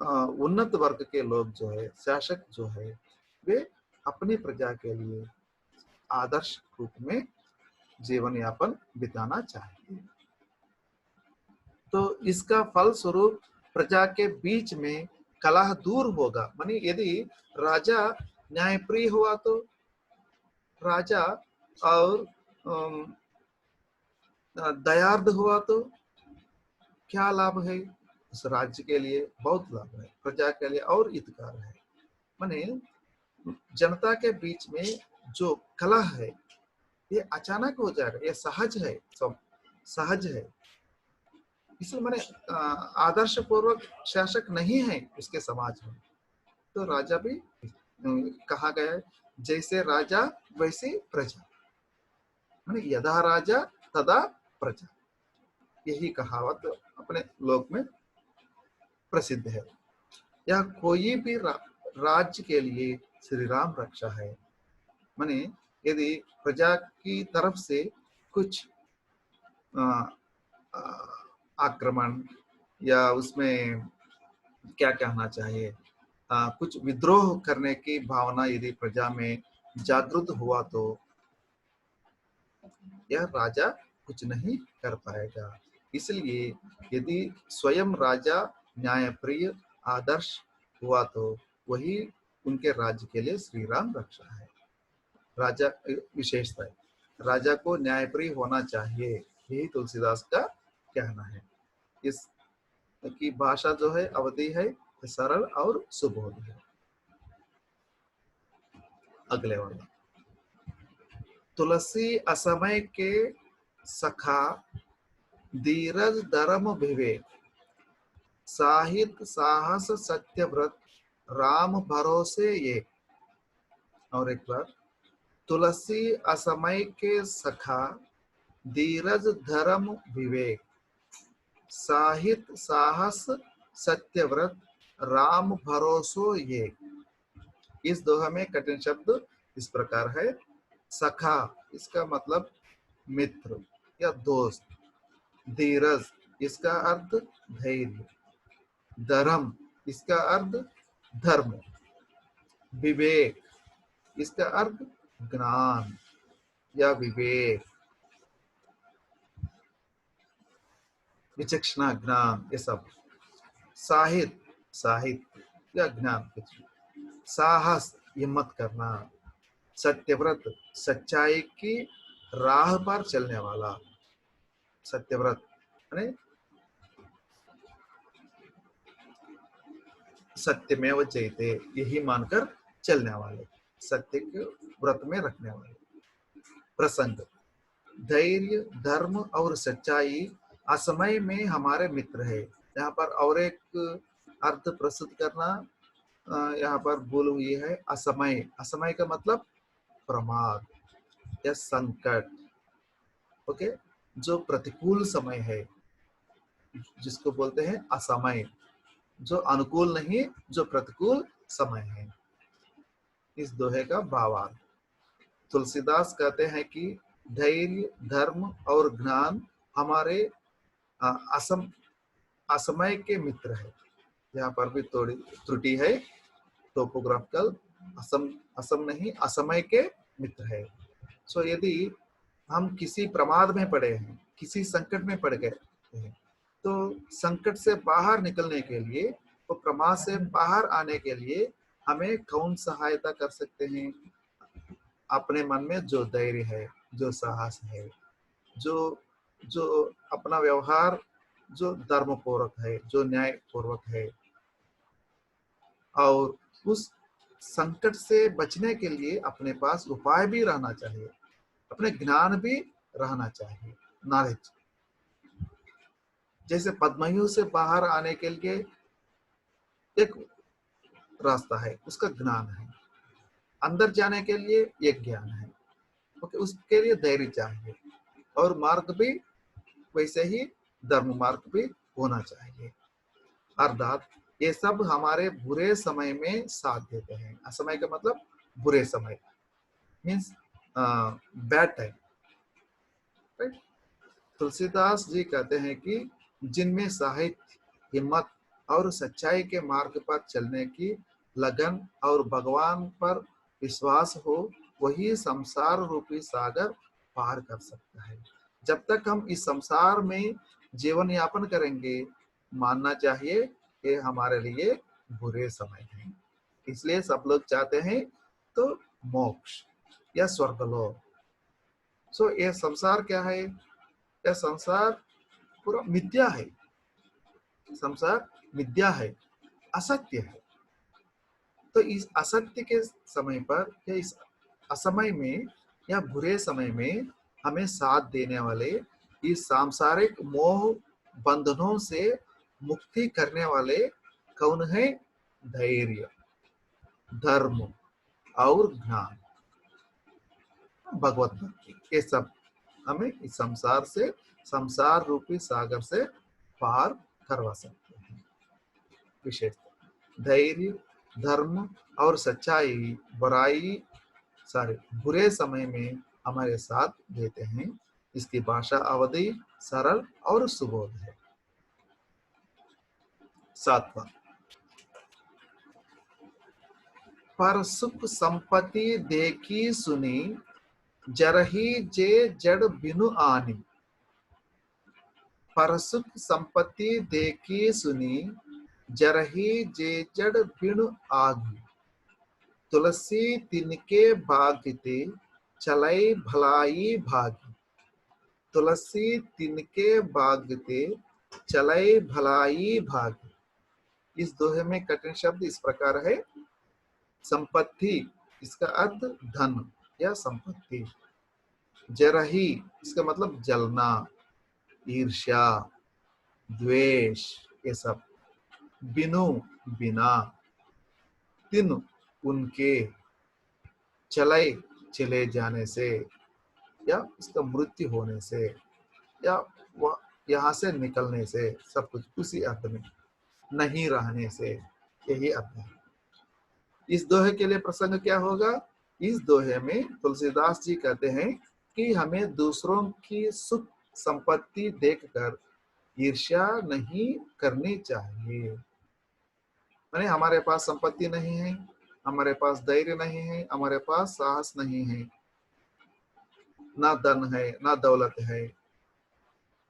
A: उन्नत वर्ग के लोग जो है, शासक जो है, वे अपनी प्रजा के लिए आदर्श रूप में जीवन यापन बिताना चाहिए। तो इसका फल स्वरूप प्रजा के बीच में कलह दूर होगा। मानी यदि राजा न्यायप्रिय हुआ तो राजा और दयार्द हुआ तो क्या लाभ है? उस राज्य के लिए बहुत लाभ है, प्रजा के लिए और हितकार है। माने जनता के बीच में जो कलह है ये अचानक हो जाएगा, ये सहज है, सब सहज है। इसलिए मैंने आदर्श पूर्वक शासक नहीं है उसके समाज में, तो राजा भी कहा गया है जैसे राजा वैसे प्रजा, माने यदा राजा तदा प्रजा, यही कहावत अपने लोक में प्रसिद्ध है। यह कोई भी राज्य के लिए श्री राम रक्षा है। माने यदि प्रजा की तरफ से कुछ आक्रमण या उसमें क्या कहना चाहिए, कुछ विद्रोह करने की भावना यदि प्रजा में जागृत हुआ तो यह राजा कुछ नहीं कर पाएगा। इसलिए यदि स्वयं राजा न्यायप्रिय आदर्श हुआ तो वही उनके राज्य के लिए श्री राम रक्षा है। राजा विशेषता है, राजा को न्यायप्रिय होना चाहिए, यही तुलसीदास का कहना है। इस की भाषा जो है अवधि है, सरल और सुबोध है। अगले वाला, तुलसी असमय के सखा धीरज धर्म विवेक, साहित्य साहस सत्यव्रत, राम भरोसे ये। और एक बार, तुलसी असमय के सखा धीरज धर्म विवेक, साहित्य साहस सत्यव्रत, राम भरोसो ये। इस दोहा में कठिन शब्द इस प्रकार है। सखा, इसका मतलब मित्र या दोस्त। धीरज, इसका अर्थ धैर्य। धर्म, इसका अर्थ धर्म। विवेक, इसका अर्थ ज्ञान या विवेक, विचक्षणा, ज्ञान, ये सब। साहित्य, साहित्य या ज्ञान कुछ भी। साहस, हिम्मत करना। सत्यव्रत, सच्चाई की राह पर चलने वाला। सत्यव्रत यानी सत्यमेव जयते, यही मानकर चलने वाले, सत्य के व्रत में रखने वाले। प्रसंग, धैर्य धर्म और सच्चाई असमय में हमारे मित्र है। यहाँ पर और एक अर्थ प्रस्तुत करना यहाँ पर भूल हुई है। असमय, असमय का मतलब प्रमाद या संकट। ओके, जो प्रतिकूल समय है जिसको बोलते हैं असमय, जो अनुकूल नहीं, जो प्रतिकूल समय है। इस दोहे का भावार्थ, तुलसीदास कहते हैं कि धैर्य धर्म और ज्ञान हमारे असमय के मित्र है। यहाँ पर भी थोड़ी त्रुटि है, टोपोग्राफिकल, असम, असम नहीं, असमय के मित्र है। सो यदि हम किसी प्रमाद में पड़े हैं, किसी संकट में पड़ गए हैं, तो संकट से बाहर निकलने के लिए, तो प्रमाद से बाहर आने के लिए हमें कौन सहायता कर सकते हैं? अपने मन में जो धैर्य है, जो साहस है, जो जो अपना व्यवहार जो धर्म पूर्वक है, जो न्याय पूर्वक है, और उस संकट से बचने के लिए अपने पास उपाय भी रहना चाहिए, अपने ज्ञान भी रहना चाहिए, नॉलेज। जैसे पद्मयू से बाहर आने के लिए एक रास्ता है, उसका ज्ञान है। अंदर जाने के लिए एक ज्ञान है, ओके, उसके लिए धैर्य चाहिए। और मार्ग भी वैसे ही धर्म मार्ग भी होना चाहिए। अर्थात ये सब हमारे बुरे समय में साथ देते हैं। असमय का मतलब बुरे समय, means bad time, right. Tulsidas ji कहते हैं कि जिनमें साहित्य, हिम्मत और सच्चाई के मार्ग पर चलने की लगन और भगवान पर विश्वास हो, वही संसार रूपी सागर पार कर सकता है। जब तक हम इस संसार में जीवन यापन करेंगे, मानना चाहिए कि हमारे लिए बुरे समय हैं। इसलिए सब लोग चाहते हैं तो मोक्ष या स्वर्गलोक। सो ये संसार क्या है? यह संसार पूरा मिथ्या है। संसार मिथ्या है, असत्य है। तो इस असत्य के समय पर या इस असमय में या बुरे समय में हमें साथ देने वाले, इस सांसारिक मोह बंधनों से मुक्ति करने वाले कौन है? धैर्य, धर्म और ज्ञान, भगवत भक्ति, ये सब हमें इस संसार से, संसार रूपी सागर से पार करवा सकते हैं। विशेष धैर्य धर्म और सच्चाई बुरे समय में हमारे साथ देते हैं। इसकी भाषा अवधि सरल और सुबोध है। 7वां, पर सुख संपत्ति देखी सुनी, जरही जे जड़ बिनु आनी। पर सुख संपत्ति देखी सुनी, जरही जे जड़ बिनु आगी। तुलसी तिनके भागते, चलाई भलाई भागी। तुलसी तिनके भागते, चलाई भलाई भागी। इस दोहे में कठिन शब्द इस प्रकार है। संपत्ति, इसका अर्थ धन या संपत्ति। जरही, इसका मतलब जलना, ईर्ष्या, द्वेष, ये सब। बिनु, बिना। तिन, उनके। चले, चले जाने से। या उसका मृत्यु होने से या वह यहाँ से निकलने से, सब कुछ उसी अर्थ में, नहीं रहने से, यही अर्थ है। इस दोहे के लिए प्रसंग क्या होगा? इस दोहे में तुलसीदास जी कहते हैं कि हमें दूसरों की सुख संपत्ति देखकर ईर्ष्या नहीं करनी चाहिए। माने हमारे पास संपत्ति नहीं है, हमारे पास धैर्य नहीं है, हमारे पास साहस नहीं है, ना धन है, ना दौलत है,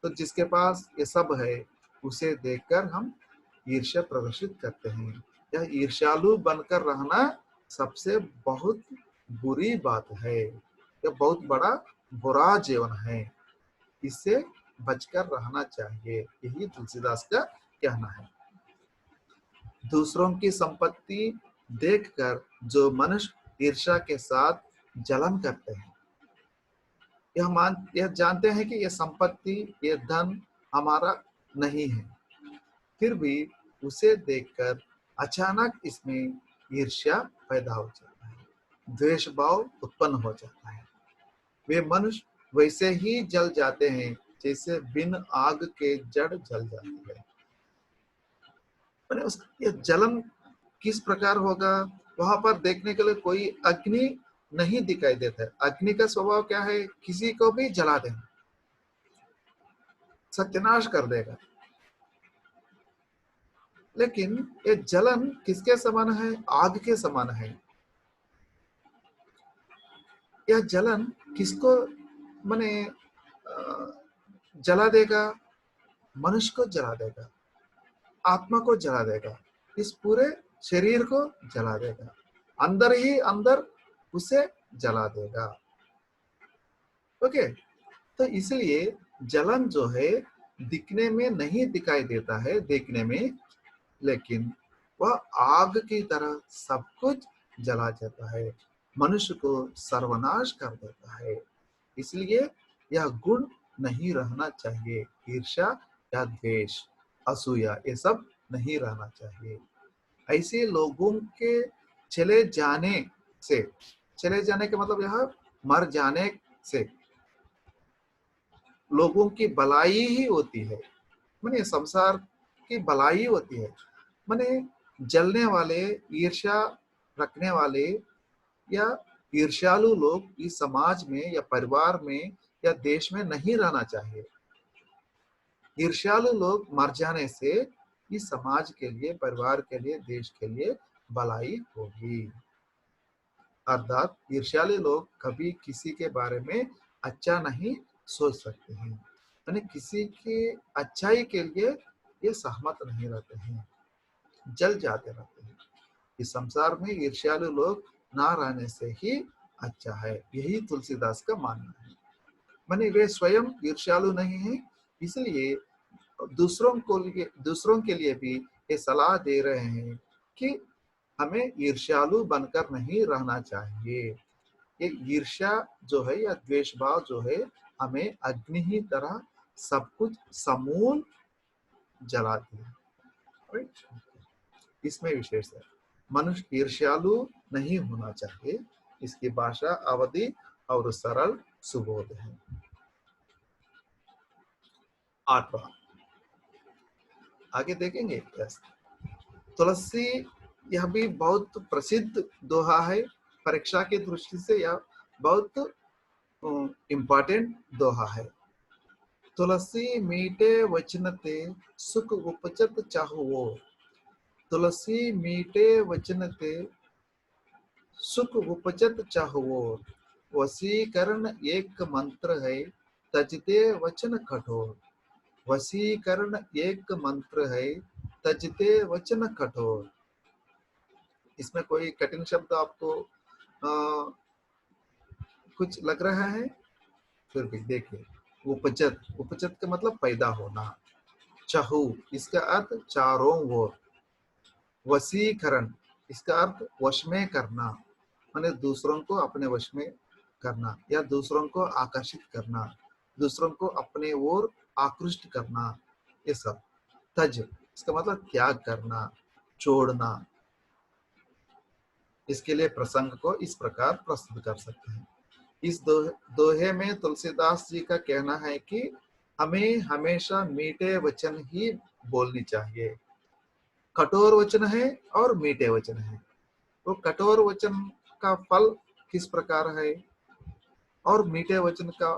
A: तो जिसके पास ये सब है उसे देखकर हम ईर्ष्या प्रदर्शित करते हैं। यह ईर्ष्यालु बनकर रहना सबसे बहुत बुरी बात है। यह बहुत बड़ा बुरा जीवन है, इससे बचकर रहना चाहिए, यही तुलसीदास का कहना है। दूसरों की संपत्ति देखकर जो मनुष्य ईर्ष्या के साथ जलन करते हैं, यह जानते हैं कि यह संपत्ति, यह धन हमारा नहीं है, फिर भी उसे देखकर अचानक इसमें ईर्ष्या पैदा हो जाता है, द्वेष भाव उत्पन्न हो जाता है। वे मनुष्य वैसे ही जल जाते हैं जैसे बिन आग के जड़ जल जाते हैं। ये जलन किस प्रकार होगा? वहां पर देखने के लिए कोई अग्नि नहीं दिखाई देता है। अग्नि का स्वभाव क्या है? किसी को भी जला देना, सत्यानाश कर देगा। लेकिन ये जलन किसके समान है? आग के समान है। यह जलन किसको माने जला देगा? मनुष्य को जला देगा, आत्मा को जला देगा, इस पूरे शरीर को जला देगा, अंदर ही अंदर उसे जला देगा। ओके, तो इसलिए जलन जो है दिखने में नहीं दिखाई देता है, देखने में, लेकिन वह आग की तरह सब कुछ जला जाता है, मनुष्य को सर्वनाश कर देता है। इसलिए यह गुण नहीं रहना चाहिए। ईर्ष्या या द्वेष, असूया, ये सब नहीं रहना चाहिए। ऐसे लोगों के चले जाने से, चले जाने का मतलब यह मर जाने से लोगों की भलाई ही होती है, माने संसार की भलाई होती है। माने जलने वाले, ईर्ष्या रखने वाले या ईर्ष्यालु लोग इस समाज में या परिवार में या देश में नहीं रहना चाहिए। ईर्ष्यालु लोग मर जाने से इस समाज के लिए, परिवार के लिए, देश के लिए भलाई होगी। अर्थात ईर्ष्यालु लोग कभी किसी के बारे में अच्छा नहीं सोच सकते हैं, यानी किसी की अच्छाई के लिए ये सहमत नहीं रहते हैं, जल जाते रहते हैं। इस संसार में ईर्ष्यालु लोग ना रहने से ही अच्छा है, यही तुलसीदास का मानना है। माने वे स्वयं ईर्ष्यालु नहीं है, इसलिए दूसरों के लिए भी ये सलाह दे रहे हैं कि हमें ईर्ष्यालु बनकर नहीं रहना चाहिए। ये ईर्ष्या जो है या द्वेष भाव जो है, हमें अग्नि ही तरह सब कुछ समूल जलाती है। राइट, इसमें विशेष है। मनुष्य ईर्ष्यालु नहीं होना चाहिए। इसकी भाषा अवधि और सरल सुबोध है। 8वां आगे देखेंगे। यस, तुलसी, यह भी बहुत प्रसिद्ध दोहा है। परीक्षा की दृष्टि से यह बहुत इम्पोर्टेंट दोहा है। तुलसी मीठे वचन ते सुख उपजत चाहुओ। तुलसी मीठे वचन ते सुख उपजत चाहुओ। वशीकरण एक मंत्र है, तजते वचन कठोर। वशीकरण एक मंत्र है, तजते वचन कठोर। इसमें कोई कठिन शब्द आपको कुछ लग रहा है? फिर भी देखिए, उपजत, उपजत का मतलब पैदा होना। चहु, इसका अर्थ चारों ओर। वशीकरण, इसका अर्थ वश में करना, माने दूसरों को अपने वश में करना या दूसरों को आकर्षित करना, दूसरों को अपने ओर आकृष्ट करना, ये सब। तज, इसका मतलब त्याग करना, छोड़ना। इसके लिए प्रसंग को इस प्रकार प्रस्तुत कर सकते हैं। इस दोहे में तुलसीदास जी का कहना है कि हमें हमेशा मीठे वचन ही बोलनी चाहिए। कठोर वचन है और मीठे वचन है। तो कठोर वचन का फल किस प्रकार है और मीठे वचन का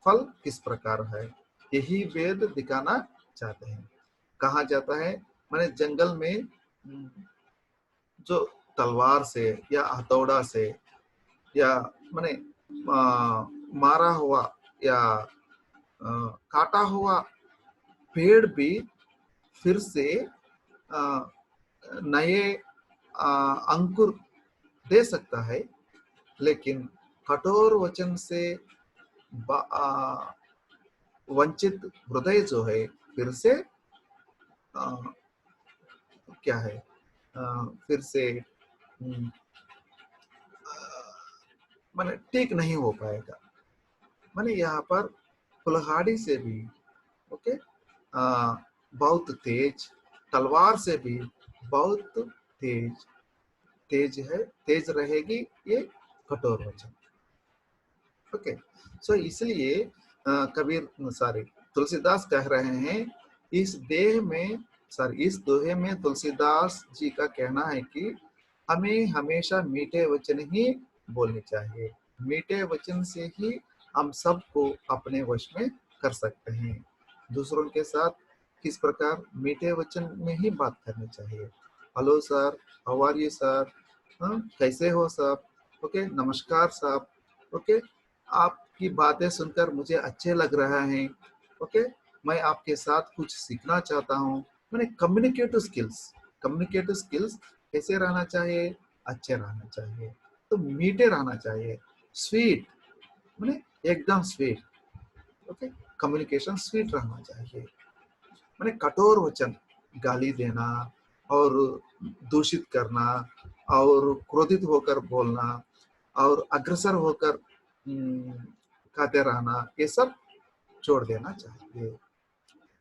A: फल किस प्रकार है, यही वेद दिखाना चाहते हैं। कहा जाता है मैंने जंगल में जो तलवार से या हथौड़ा से या मैंने मारा हुआ या काटा हुआ पेड़ भी फिर से नए अंकुर दे सकता है, लेकिन कठोर वचन से वंचित हृदय जो है फिर से क्या है फिर से माने ठीक नहीं हो पाएगा। माने यहाँ पर कुल्हाड़ी से भी ओके बहुत तेज, तलवार से भी बहुत तेज तेज है, तेज रहेगी ये कठोर वचन। ओके, सो इसलिए कबीर सॉरी तुलसीदास कह रहे हैं इस देह में सॉरी इस दोहे में तुलसीदास जी का कहना है कि हमें हमेशा मीठे वचन ही बोलने चाहिए। मीठे वचन से ही हम सबको अपने वश में कर सकते हैं। दूसरों के साथ किस प्रकार मीठे वचन में ही बात करनी चाहिए। Hello sir, how are you sir, कैसे हो सब, ओके नमस्कार साहब, ओके आपकी बातें सुनकर मुझे अच्छे लग रहा है, ओके मैं आपके साथ कुछ सीखना चाहता हूँ। मैंने कम्युनिकेटिव स्किल्स कैसे रहना चाहिए, अच्छे रहना चाहिए, तो मीठे रहना चाहिए, स्वीट मैंने एकदम स्वीट, ओके कम्युनिकेशन स्वीट रहना चाहिए। मैंने कठोर वचन, गाली देना और दूषित करना और क्रोधित होकर बोलना और अग्रसर होकर खाते रहना, ये सब छोड़ देना चाहिए।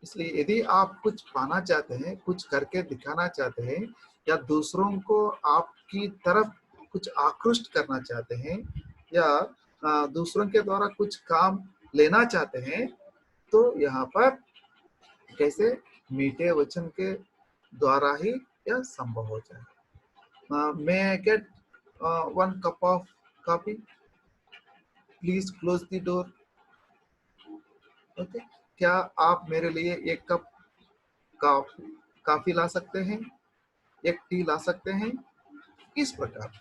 A: इसलिए यदि आप कुछ पाना चाहते हैं, कुछ करके दिखाना चाहते हैं या दूसरों को आपकी तरफ कुछ आकृष्ट करना चाहते हैं या दूसरों के द्वारा कुछ काम लेना चाहते हैं, तो यहाँ पर कैसे मीठे वचन के द्वारा ही यह संभव हो जाए। May I get 1 cup of coffee, please close the door, okay क्या आप मेरे लिए 1 कप कॉफी ला सकते हैं, एक टी ला सकते हैं। इस प्रकार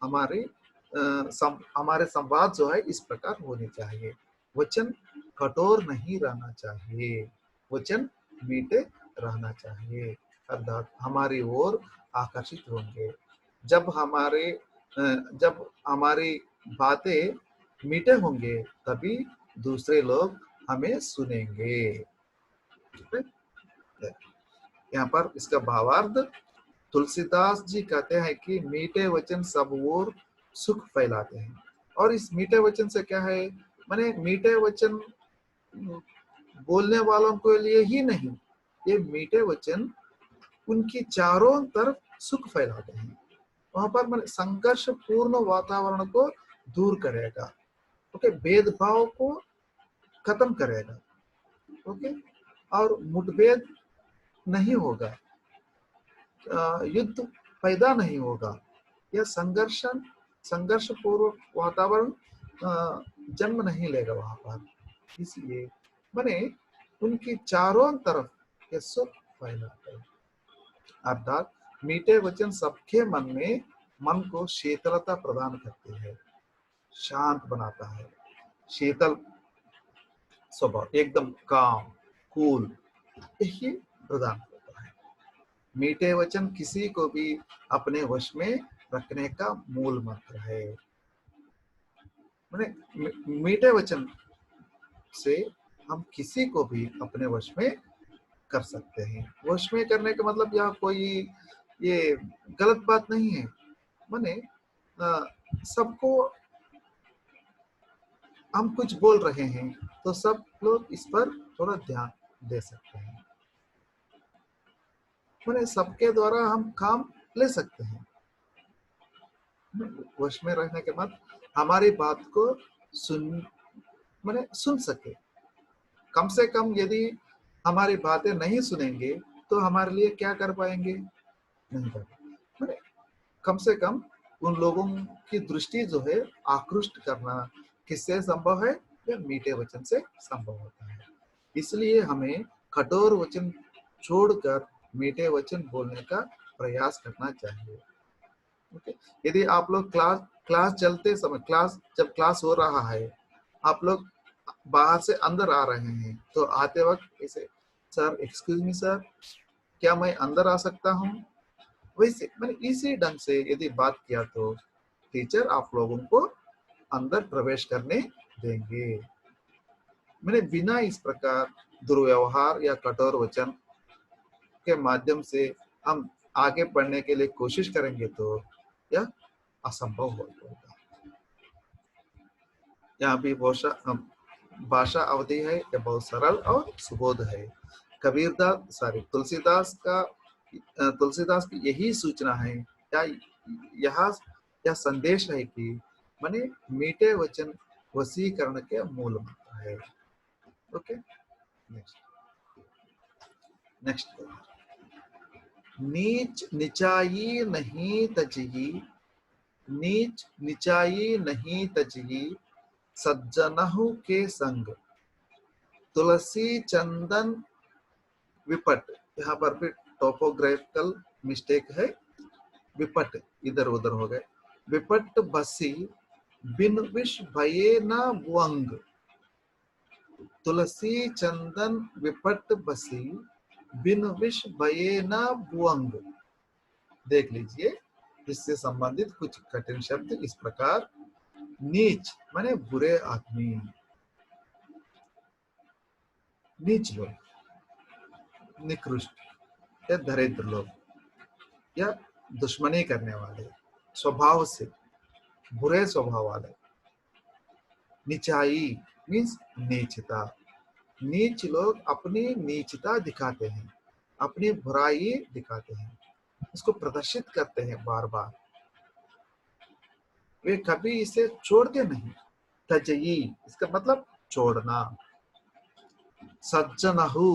A: हमारे हमारे संवाद जो है इस प्रकार होने चाहिए। वचन कठोर नहीं रहना चाहिए, वचन मीठे रहना चाहिए, अर्थात हमारी ओर आकर्षित होंगे। जब जब हमारी बातें मीठे होंगे तभी दूसरे लोग हमें सुनेंगे। यहाँ पर इसका भावार्थ तुलसीदास जी कहते हैं कि मीठे वचन सब ओर सुख फैलाते हैं। और इस मीठे वचन से क्या है, माने मीठे वचन बोलने वालों के लिए ही नहीं, ये मीठे वचन उनकी चारों तरफ सुख फैलाते हैं। वहां पर संघर्ष पूर्ण वातावरण को दूर करेगा, ओके भेदभाव को खत्म करेगा, ओके और मुठभेद नहीं होगा, युद्ध पैदा नहीं होगा, यह संघर्ष पूर्व वातावरण जन्म नहीं लेगा वहां पर। इसलिए मैंने उनकी चारों तरफ ये सुख फैलाते हैं। अर्थात मीठे वचन सबके मन को शीतलता प्रदान करते हैं, शांत बनाता है, शीतल स्वभाव एकदम काम कूल यही प्रदान करता है। मीठे वचन किसी को भी अपने वश में रखने का मूल मंत्र है। मैंने मीठे वचन से हम किसी को भी अपने वश में कर सकते हैं। वश में करने का मतलब यह कोई ये गलत बात नहीं है। माने सबको हम कुछ बोल रहे हैं तो सब लोग इस पर थोड़ा ध्यान दे सकते हैं। माने सबके द्वारा हम काम ले सकते हैं। वश में रहने के बाद हमारी बात को सुन माने सुन सके। कम से कम यदि हमारी बातें नहीं सुनेंगे तो हमारे लिए क्या कर पाएंगे? नहीं कर माने कम से कम उन लोगों की दृष्टि जो है आकृष्ट करना किससे संभव है? या मीठे वचन से संभव होता है। इसलिए हमें कठोर वचन छोड़कर मीठे वचन बोलने का प्रयास करना चाहिए। ओके। यदि आप लोग क्लास क्लास चलते समय जब क्लास हो रहा है, आप लोग बाहर से अंदर आ रहे हैं तो आते वक्त ऐसे, सर एक्सक्यूज मी सर, क्या मैं अंदर आ सकता हूँ? वैसे मैंने इसी ढंग से यदि बात किया तो टीचर आप लोगों को अंदर प्रवेश करने देंगे। मैंने बिना इस प्रकार दुर्व्यवहार या कठोर वचन के माध्यम से हम आगे बढ़ने के लिए कोशिश करेंगे तो यह असंभव होगा। यहाँ भी भाषा अवधि है, यह बहुत सरल और सुबोध है। तुलसीदास की यही सूचना है या यह संदेश है कि माने मीठे वचन वशीकरण के मूल मंत्र है। Okay, next next. नीच निचाई नहीं तजगी, नीच निचाई नहीं तजगी, सज्जनहु के संग, तुलसी चंदन विपट। यहाँ पर भी टोपोग्राफिकल मिस्टेक है, विपट इधर उधर हो गए। विपट बसी बिन विष भये न भुअंग, तुलसी चंदन विपट बसी बिन विष भये न भुअंग। देख लीजिए, इससे संबंधित कुछ कठिन शब्द इस प्रकार। नीच माने बुरे आदमी, नीच लोग, निकृष्ट या दरिद्र लोग या दुश्मनी करने वाले, स्वभाव से बुरे स्वभाव वाले। निचाई मीन्स नीचता, नीच लोग अपनी नीचता दिखाते हैं, अपनी बुराई दिखाते हैं, उसको प्रदर्शित करते हैं बार बार, वे कभी इसे छोड़ते नहीं। तजयी इसका मतलब छोड़ना। सज्जनहु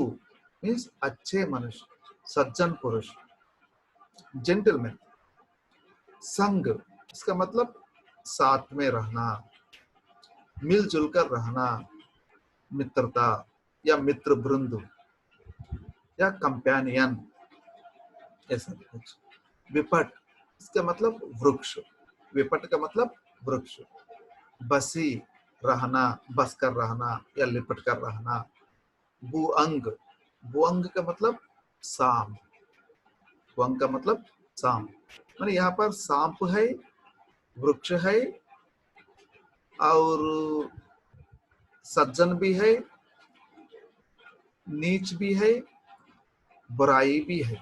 A: मीन्स अच्छे मनुष्य, सज्जन पुरुष, जेंटलमैन। संग इसका मतलब साथ में रहना, मिलजुल कर रहना, मित्रता या मित्र वृंद या कंपेनियन, ऐसा कुछ। विपट इसका मतलब वृक्ष, विपट का मतलब वृक्ष। बसी रहना, बस कर रहना या लिपट कर रहना। भुअंग, भुअंग का मतलब सांप, भुअंग का मतलब सांप। मैंने यहाँ पर सांप है, वृक्ष है और सज्जन भी है, नीच भी है, बुराई भी है।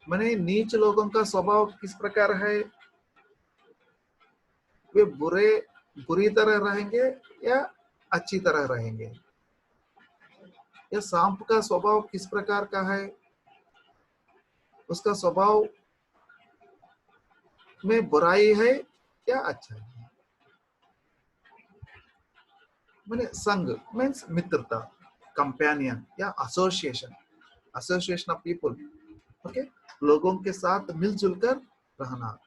A: मैंने नीच लोगों का स्वभाव किस प्रकार है? वे बुरी तरह रहेंगे या अच्छी तरह रहेंगे? या सांप का स्वभाव किस प्रकार का है? उसका स्वभाव में बुराई है या अच्छा है? मैंने संग मीन्स मित्रता, कंपेनियन या association, association of people. Okay, लोगों के साथ मिलजुल कर रहना।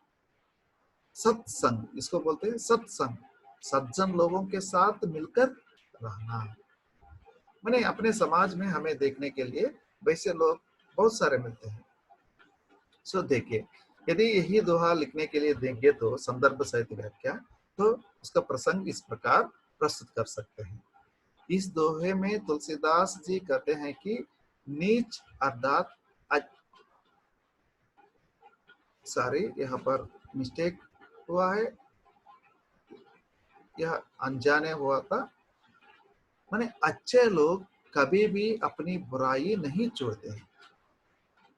A: सत्संग इसको बोलते हैं, सत्संग, सज्जन लोगों के साथ मिलकर रहना। मैंने अपने समाज में हमें देखने के लिए वैसे लोग बहुत सारे मिलते हैं। सो देखिए, यदि यही दोहा लिखने के लिए देंगे तो संदर्भ सहित व्याख्या, तो उसका प्रसंग इस प्रकार प्रस्तुत कर सकते हैं। इस दोहे में तुलसीदास जी कहते हैं कि नीच अर्थात सॉरी, यहाँ पर मिस्टेक हुआ है, यह अनजाने हुआ था। माने अच्छे लोग कभी भी अपनी बुराई नहीं छोड़ते हैं।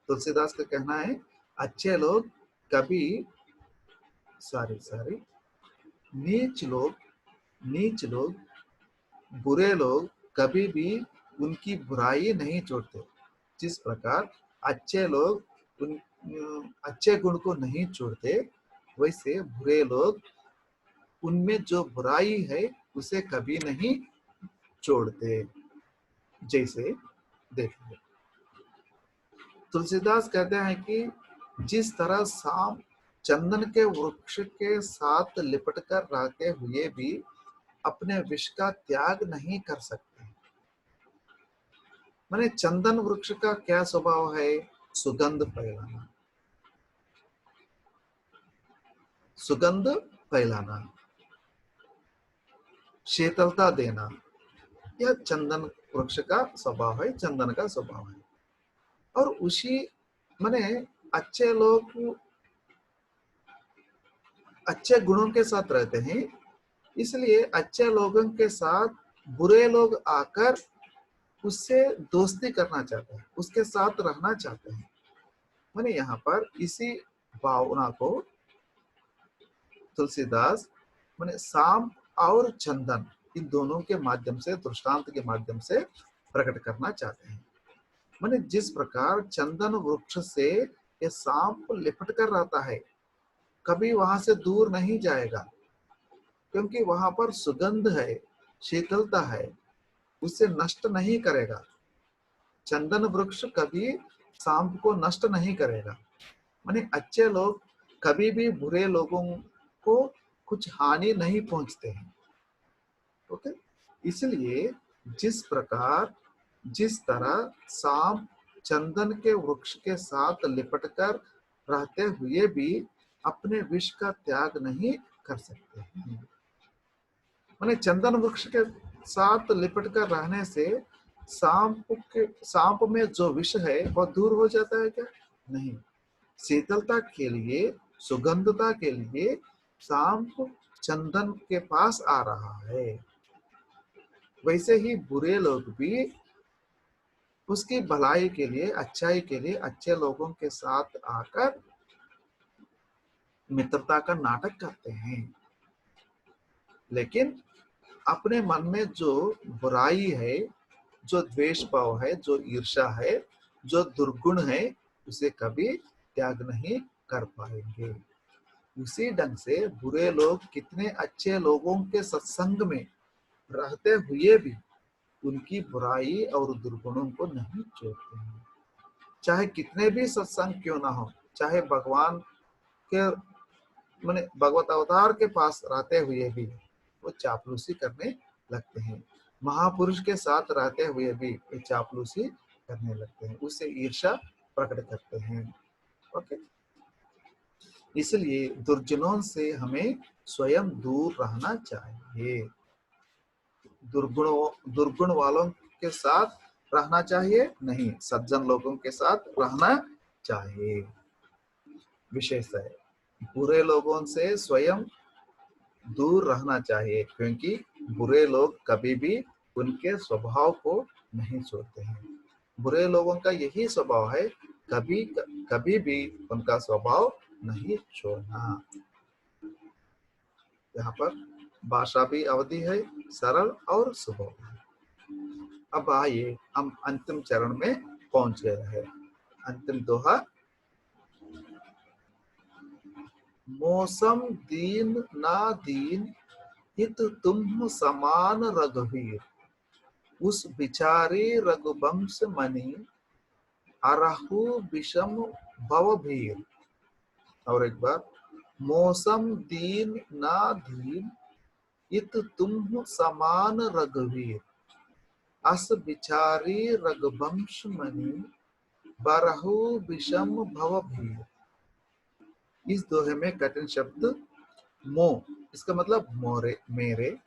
A: तुलसीदास का कहना है अच्छे लोग कभी सॉरी नीच लोग बुरे लोग कभी भी उनकी बुराई नहीं छोड़ते। जिस प्रकार अच्छे लोग अच्छे गुण को नहीं छोड़ते, वैसे बुरे लोग उनमें जो बुराई है उसे कभी नहीं छोड़ते। जैसे देखिए, तुलसीदास कहते हैं कि जिस तरह सांप चंदन के वृक्ष के साथ लिपट कर रहते हुए भी अपने विष का त्याग नहीं कर सकते। माने चंदन वृक्ष का क्या स्वभाव है? सुगंध फैलाना, सुगंध फैलाना, शीतलता देना, यह चंदन वृक्ष का स्वभाव है, चंदन का स्वभाव है। और उसी माने अच्छे लोग अच्छे गुणों के साथ रहते हैं, इसलिए अच्छे लोगों के साथ बुरे लोग आकर उससे दोस्ती करना चाहते हैं, उसके साथ रहना चाहते हैं। माने यहाँ पर इसी भावना को तुलसीदास माने सांप और चंदन इन दोनों के माध्यम से, दृष्टांत के माध्यम से प्रकट करना चाहते हैं। माने जिस प्रकार चंदन वृक्ष से ये सांप लिपट कर रहता है, कभी वहां से दूर नहीं जाएगा, क्योंकि वहां पर सुगंध है, शीतलता है, उसे नष्ट नहीं करेगा। चंदन वृक्ष कभी सांप को नष्ट नहीं करेगा। माने अच्छे लोग कभी भी बुरे लोगों को कुछ हानि नहीं पहुंचते हैं। ओके, इसलिए जिस तरह सांप चंदन के वृक्ष के साथ लिपटकर रहते हुए भी अपने विष का त्याग नहीं कर सकते हैं। माने चंदन वृक्ष के साथ लिपटकर रहने से सांप में जो विष है वह दूर हो जाता है क्या? नहीं। शीतलता के लिए, सुगंधता के लिए सांप चंदन के पास आ रहा है। वैसे ही बुरे लोग भी उसकी भलाई के लिए, अच्छाई के लिए अच्छे लोगों के साथ आकर मित्रता का नाटक करते हैं। लेकिन अपने मन में जो बुराई है, जो द्वेष भाव है, जो ईर्ष्या है, जो दुर्गुण है, उसे कभी त्याग नहीं कर पाएंगे। उसी ढंग से बुरे लोग कितने अच्छे लोगों के सत्संग में रहते हुए भी उनकी बुराई और दुर्गुणों को नहीं छोड़ते हैं। चाहे कितने भी सत्संग क्यों ना हो, चाहे भगवान के माने भगवत अवतार के पास रहते हुए भी वो चापलूसी करने लगते हैं। महापुरुष के साथ रहते हुए भी वो चापलूसी करने लगते हैं, उससे ईर्ष्या प्रकट करते हैं। ओके, इसलिए दुर्जनों से हमें स्वयं दूर रहना चाहिए। दुर्गुण वालों के साथ रहना चाहिए नहीं, सज्जन लोगों के साथ रहना चाहिए। विशेष है, बुरे लोगों से स्वयं दूर रहना चाहिए, क्योंकि बुरे लोग कभी भी उनके स्वभाव को नहीं छोड़ते हैं। बुरे लोगों का यही स्वभाव है, कभी कभी भी उनका स्वभाव नहीं छोड़ना। यहाँ पर भाषा भी अवधि है, सरल और सुगम। अब आइए हम अंतिम चरण में पहुंच गए हैं। अंतिम दोहा, मौसम दीन ना दीन हित तुम समान रघुवीर, उस बिचारी रघुवंश मणि अरहु विषम भवभीर। और एक बार, मौसम दीन ना दीन हित तुम समान रघुवीर, अस बिचारी रघुवंश मणि बरहु विषम भवभीर। इस दोहे में कठिन शब्द मो, इसका मतलब मोरे, मेरे,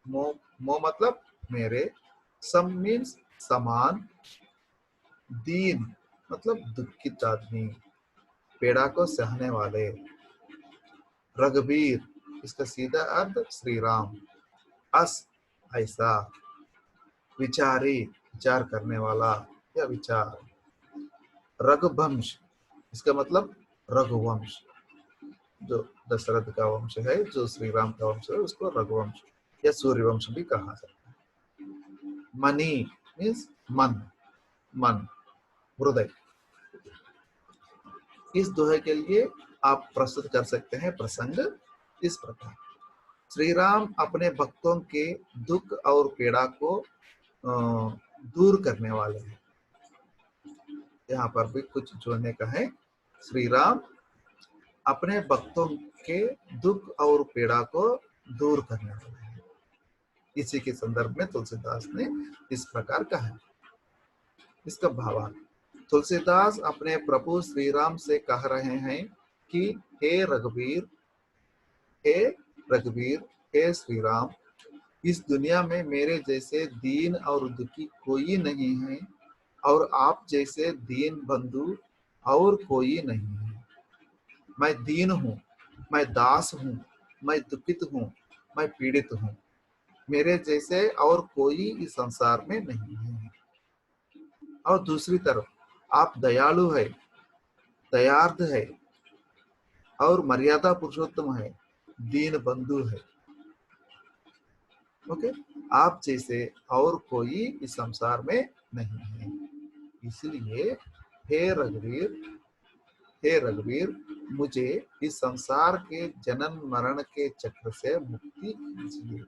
A: मो मो मतलब मेरे, सम मीन्स समान, दीन मतलब दुखित आदमी, पीड़ा को सहने वाले, रघुवीर इसका सीधा अर्थ श्री राम, अस ऐसा, विचारी विचार करने वाला या विचार, रघुवंश इसका मतलब रघुवंश, जो दशरथ का वंश है, जो श्री राम का वंश है, उसको रघुवंश या सूर्यवंश भी कहा जाता है। मणि मीन्स मन, मन, हृदय। इस दोहे के लिए आप प्रस्तुत कर सकते हैं प्रसंग इस प्रकार, श्री राम अपने भक्तों के दुख और पीड़ा को दूर करने वाले हैं। यहाँ पर भी कुछ जोड़ने का है। श्री राम अपने भक्तों के दुख और पीड़ा को दूर करने वाले हैं। इसी के संदर्भ में तुलसीदास ने इस प्रकार कहा है। इसका भावार्थ, तुलसीदास अपने प्रभु श्री राम से कह रहे हैं कि हे रघुवीर, हे रघुवीर, हे श्री राम, इस दुनिया में मेरे जैसे दीन और दुखी कोई नहीं है और आप जैसे दीन बंधु और कोई नहीं है। मैं दीन हूँ, मैं दास हूँ, मैं दुखित हूँ, मैं पीड़ित हूँ। मेरे जैसे और कोई इस संसार में नहीं है। और दूसरी तरफ आप दयालु है, दयार्थ है और मर्यादा पुरुषोत्तम है, दीन बंधु है। ओके, आप जैसे और कोई इस संसार में नहीं है। इसलिए हे रघुवीर, हे रघुवीर, मुझे इस संसार के जन्म मरण के चक्र से मुक्ति कीजिए,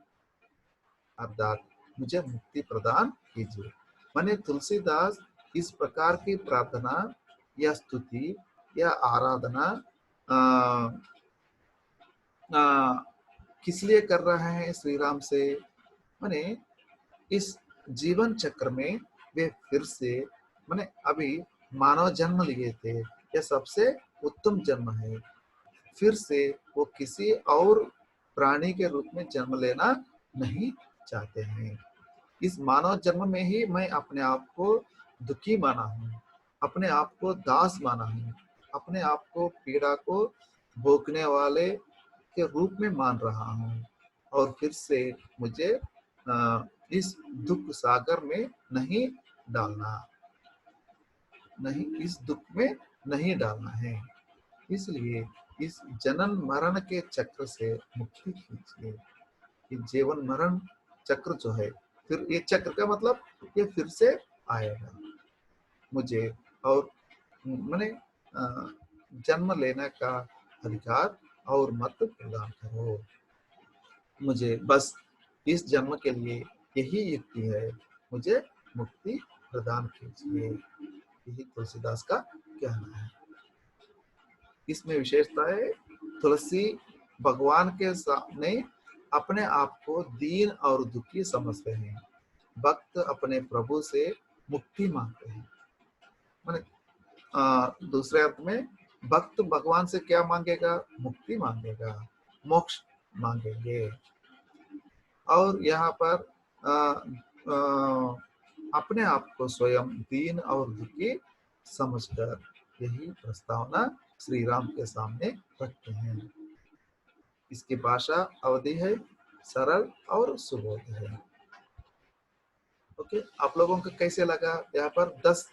A: अर्थात मुझे मुक्ति प्रदान कीजिए। माने तुलसीदास इस प्रकार की प्रार्थना या स्तुति या आराधना किस लिए कर रहे हैं श्री राम से? माने इस जीवन चक्र में वे फिर से, माने अभी मानव जन्म लिए थे, यह सबसे उत्तम जन्म है। फिर से वो किसी और प्राणी के रूप में जन्म लेना नहीं चाहते हैं। इस मानव जन्म में ही मैं अपने आप को दुखी माना हूँ, अपने आप को दास माना हूँ, अपने आप को पीड़ा को भोगने वाले के रूप में मान रहा हूँ। और फिर से मुझे इस दुख सागर में नहीं डालना, नहीं, इस दुख में नहीं डालना है। इसलिए इस जन्म मरण के चक्र से मुक्ति कीजिए। ये जीवन मरण चक्र जो है, फिर ये चक्र का मतलब ये फिर से आएगा। मुझे और मैंने जन्म लेने का अधिकार और मत प्रदान करो। मुझे बस इस जन्म के लिए यही युक्ति है, मुझे मुक्ति प्रदान कीजिए। यही तुलसीदास का कहना है। इसमें विशेषता है, तुलसी भगवान के सामने अपने आप को दीन और दुखी समझते हैं। भक्त अपने प्रभु से मुक्ति मांगते हैं। माने दूसरे अर्थ में भक्त भगवान से क्या मांगेगा? मुक्ति मांगेगा, मोक्ष मांगेंगे। और यहाँ पर अपने आप को स्वयं दीन और दुखी समझकर यही प्रस्तावना श्री राम के सामने रखते हैं। इसकी भाषा अवधि है, सरल और सुबोध है। ओके, आप लोगों को कैसे लगा? यहाँ पर 10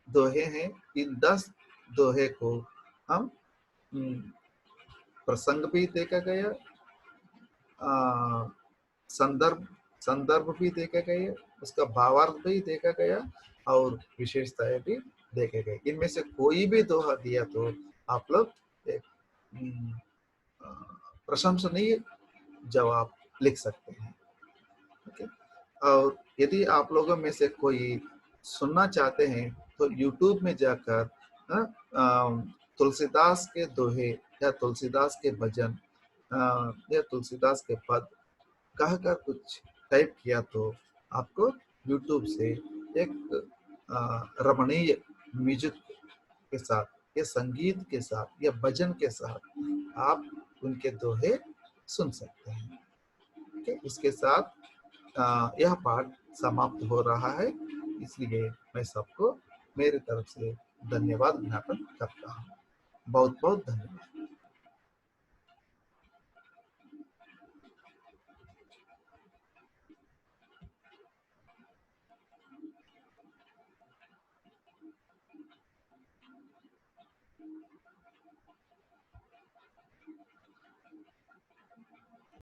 A: दोहे हैं। इन 10 दोहे को हम प्रसंग भी देखा गया, संदर्भ भी देखा गया, उसका भावार्थ भी देखा गया और विशेषताएं भी देखे गए। इनमें से कोई भी दोहा दिया तो आप लोग एक प्रशंसनीय जवाब लिख सकते हैं। ओके, और यदि आप लोगों में से कोई सुनना चाहते हैं तो YouTube में जाकर तुलसीदास के दोहे या तुलसीदास के भजन या तुलसीदास के पद कहकर कुछ टाइप किया तो आपको YouTube से एक रमणीय म्यूजिक के साथ या संगीत के साथ या भजन के साथ आप उनके दोहे सुन सकते हैं। इसके साथ यह पाठ समाप्त हो रहा है। इसलिए मैं सबको मेरी तरफ से धन्यवाद ज्ञापन करता हूँ। बहुत बहुत धन्यवाद।